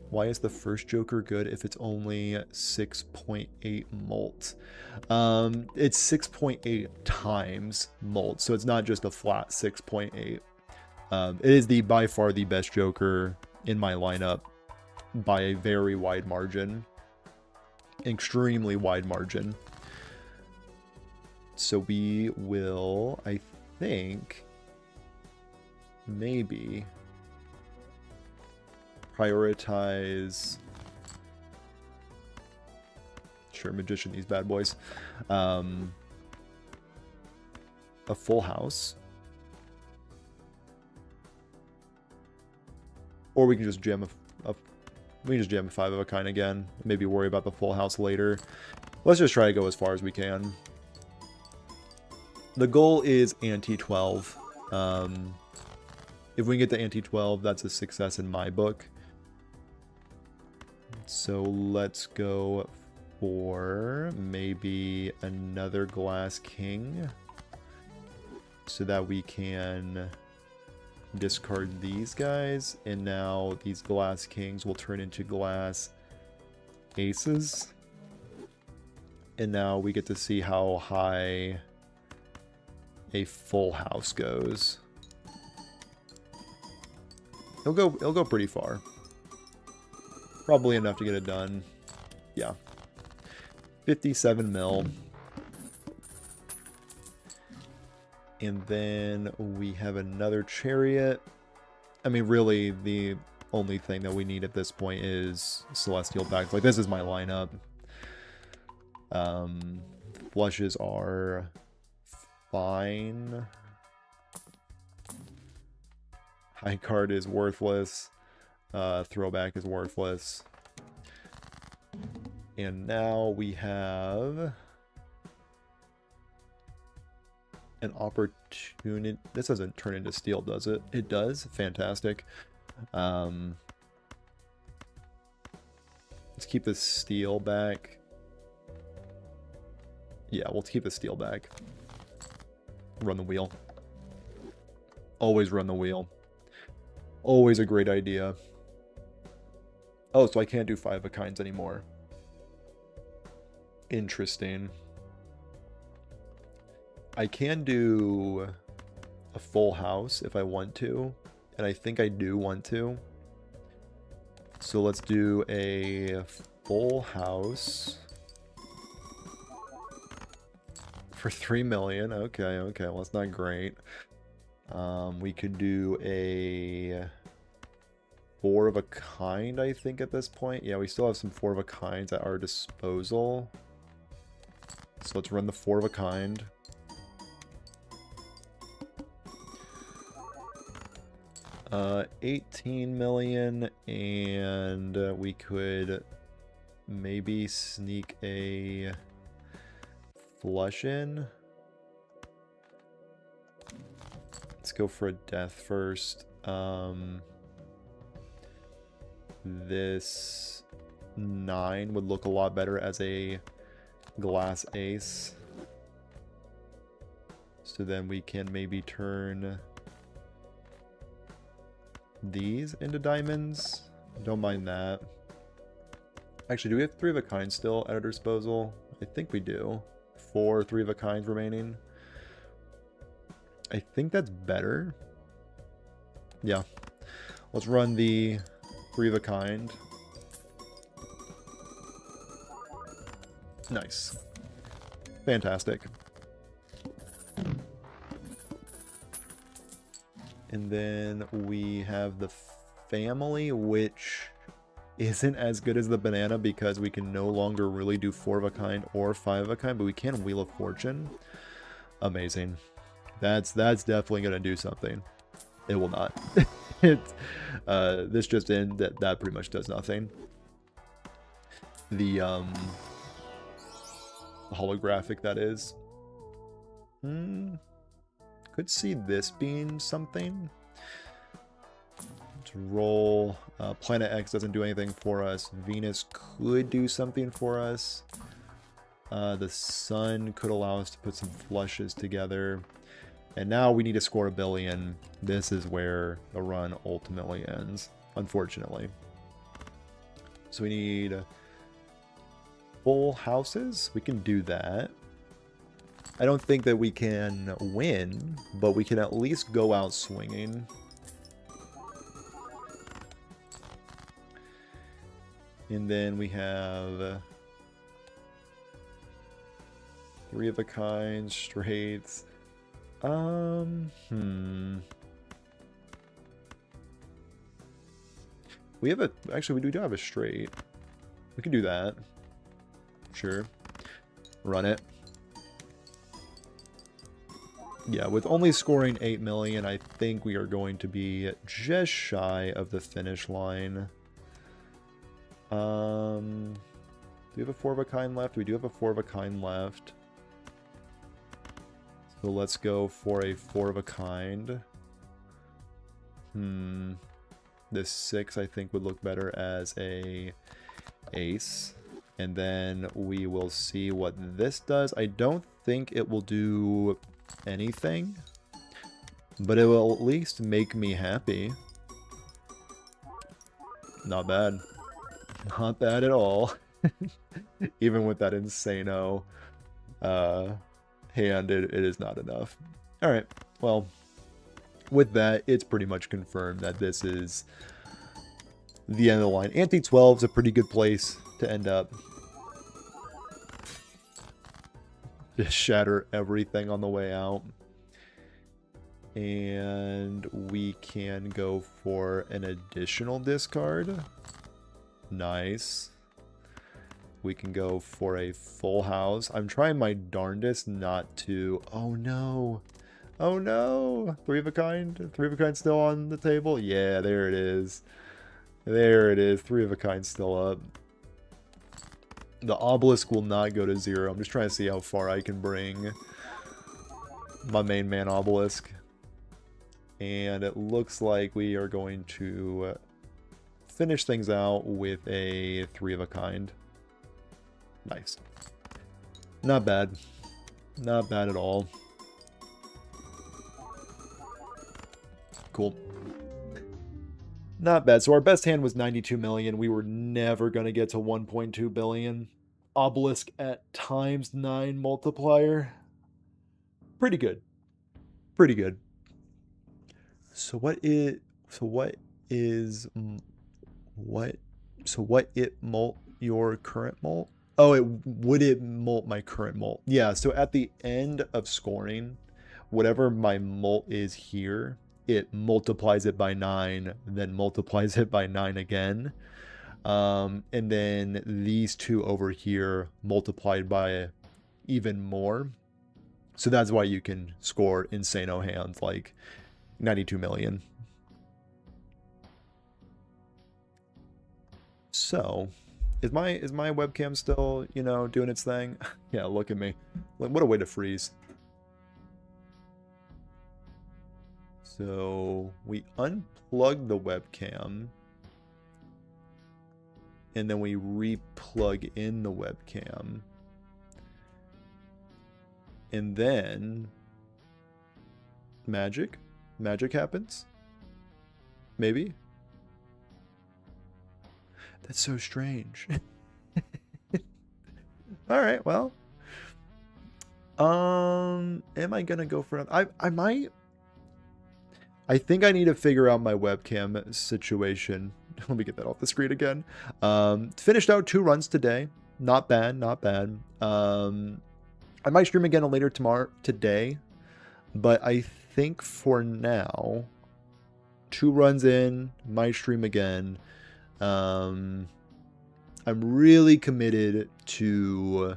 Why is the first Joker good if it's only 6.8 molt? It's 6.8 times molt, so it's not just a flat 6.8. It is by far the best Joker in my lineup by a very wide margin. Extremely wide margin. So we will, I think, maybe prioritize, sure, Magician, these bad boys, a full house, or we can just jam we can just jam a 5 of a kind again, maybe worry about the full house later. Let's just try to go as far as we can. The goal is anti-12. If we can get to anti-12, that's a success in my book. So let's go for maybe another Glass King so that we can discard these guys. And now these Glass Kings will turn into Glass Aces. And now we get to see how high a full house goes. It'll go pretty far. Probably enough to get it done. Yeah. 57 mil. And then we have another Chariot. I mean, really, the only thing that we need at this point is Celestial packs. Like, this is my lineup. Flushes are fine. High card is worthless. Throwback is worthless. And now we have an opportunity. This doesn't turn into steel, does it? It does? Fantastic. Let's keep the steel back. Yeah, we'll keep the steel back. Run the wheel. Always run the wheel. Always a great idea. Oh, so I can't do 5 of a kinds anymore. Interesting. I can do a full house if I want to. And I think I do want to. So let's do a full house for 3 million. Okay, okay. Well, that's not great. We could do a 4 of a kind, I think, at this point. Yeah, we still have some 4 of a kinds at our disposal. So let's run the 4 of a kind. Uh, 18 million, and we could maybe sneak a flush in. Let's go for a death first. This 9 would look a lot better as a glass ace. So then we can maybe turn these into diamonds. Don't mind that. Actually, do we have 3 of a kind still at our disposal? I think we do. 4 3 of a kinds remaining. I think that's better. Yeah. Let's run the 3 of a kind. Nice. Fantastic. And then we have the family, which isn't as good as the banana because we can no longer really do 4 of a kind or 5 of a kind, but we can Wheel of Fortune. Amazing. That's definitely going to do something. It will not. It's this just in, that pretty much does nothing. The holographic, that is. Could see this being something. To roll. Planet X doesn't do anything for us. Venus could do something for us. The sun could allow us to put some flushes together. And now we need to score 1 billion. This is where the run ultimately ends, unfortunately. So we need full houses. We can do that. I don't think that we can win, but we can at least go out swinging. And then we have 3 of a kind, straights. We have actually, we do have a straight. We can do that. Sure. Run it. Yeah, with only scoring 8 million, I think we are going to be just shy of the finish line. Do we have a 4 of a kind left? We do have a 4 of a kind left. So let's go for a 4 of a kind. This 6, I think, would look better as a ace. And then we will see what this does. I don't think it will do anything, but it will at least make me happy. Not bad. Not bad at all. Even with that insano hand, it is not enough. Alright, well, with that, it's pretty much confirmed that this is the end of the line. Ante 12 is a pretty good place to end up. Just shatter everything on the way out. And we can go for an additional discard. Nice. We can go for a full house. I'm trying my darndest not to... Oh no. Oh no. 3 of a kind. 3 of a kind still on the table. Yeah, there it is. There it is. 3 of a kind still up. The obelisk will not go to 0. I'm just trying to see how far I can bring my main man obelisk. And it looks like we are going to finish things out with a 3 of a kind. Nice. Not bad. Not bad at all. Cool. Not bad. So our best hand was 92 million. We were never going to get to 1.2 billion. Obelisk at ×9 multiplier. Pretty good. Pretty good. So what is So what it molt your current molt? Oh, would it molt my current molt? Yeah, so at the end of scoring, whatever my molt is here, it multiplies it by 9, then multiplies it by 9 again. And then these two over here multiplied by even more. So that's why you can score insano hands like 92 million. So, is my webcam still, you know, doing its thing? Yeah, look at me. What a way to freeze. So, we unplug the webcam. And then we re-plug in the webcam. And then magic happens. Maybe. That's so strange. All right, well. Am I gonna go for? I might. I think I need to figure out my webcam situation. Let me get that off the screen again. Finished out 2 runs today. Not bad, not bad. I might stream again later today, but I think for now, 2 runs in, might stream again. I'm really committed to.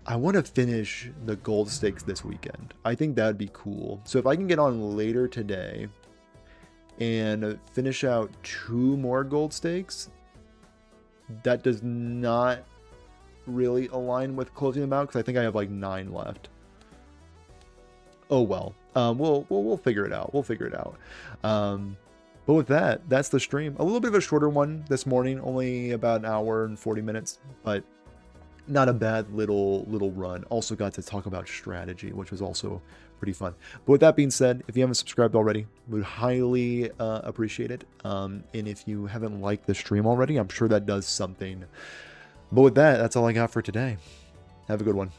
I want to finish the gold stakes this weekend. I think that'd be cool. So if I can get on later today and finish out 2 more gold stakes, that does not really align with closing them out because I think I have like 9 left. Oh well. We'll figure it out. We'll figure it out. But with that, that's the stream. A little bit of a shorter one this morning, only about an hour and 40 minutes, but not a bad little run. Also got to talk about strategy, which was also pretty fun. But with that being said, if you haven't subscribed already, would highly appreciate it. And if you haven't liked the stream already, I'm sure that does something. But with that, that's all I got for today. Have a good one.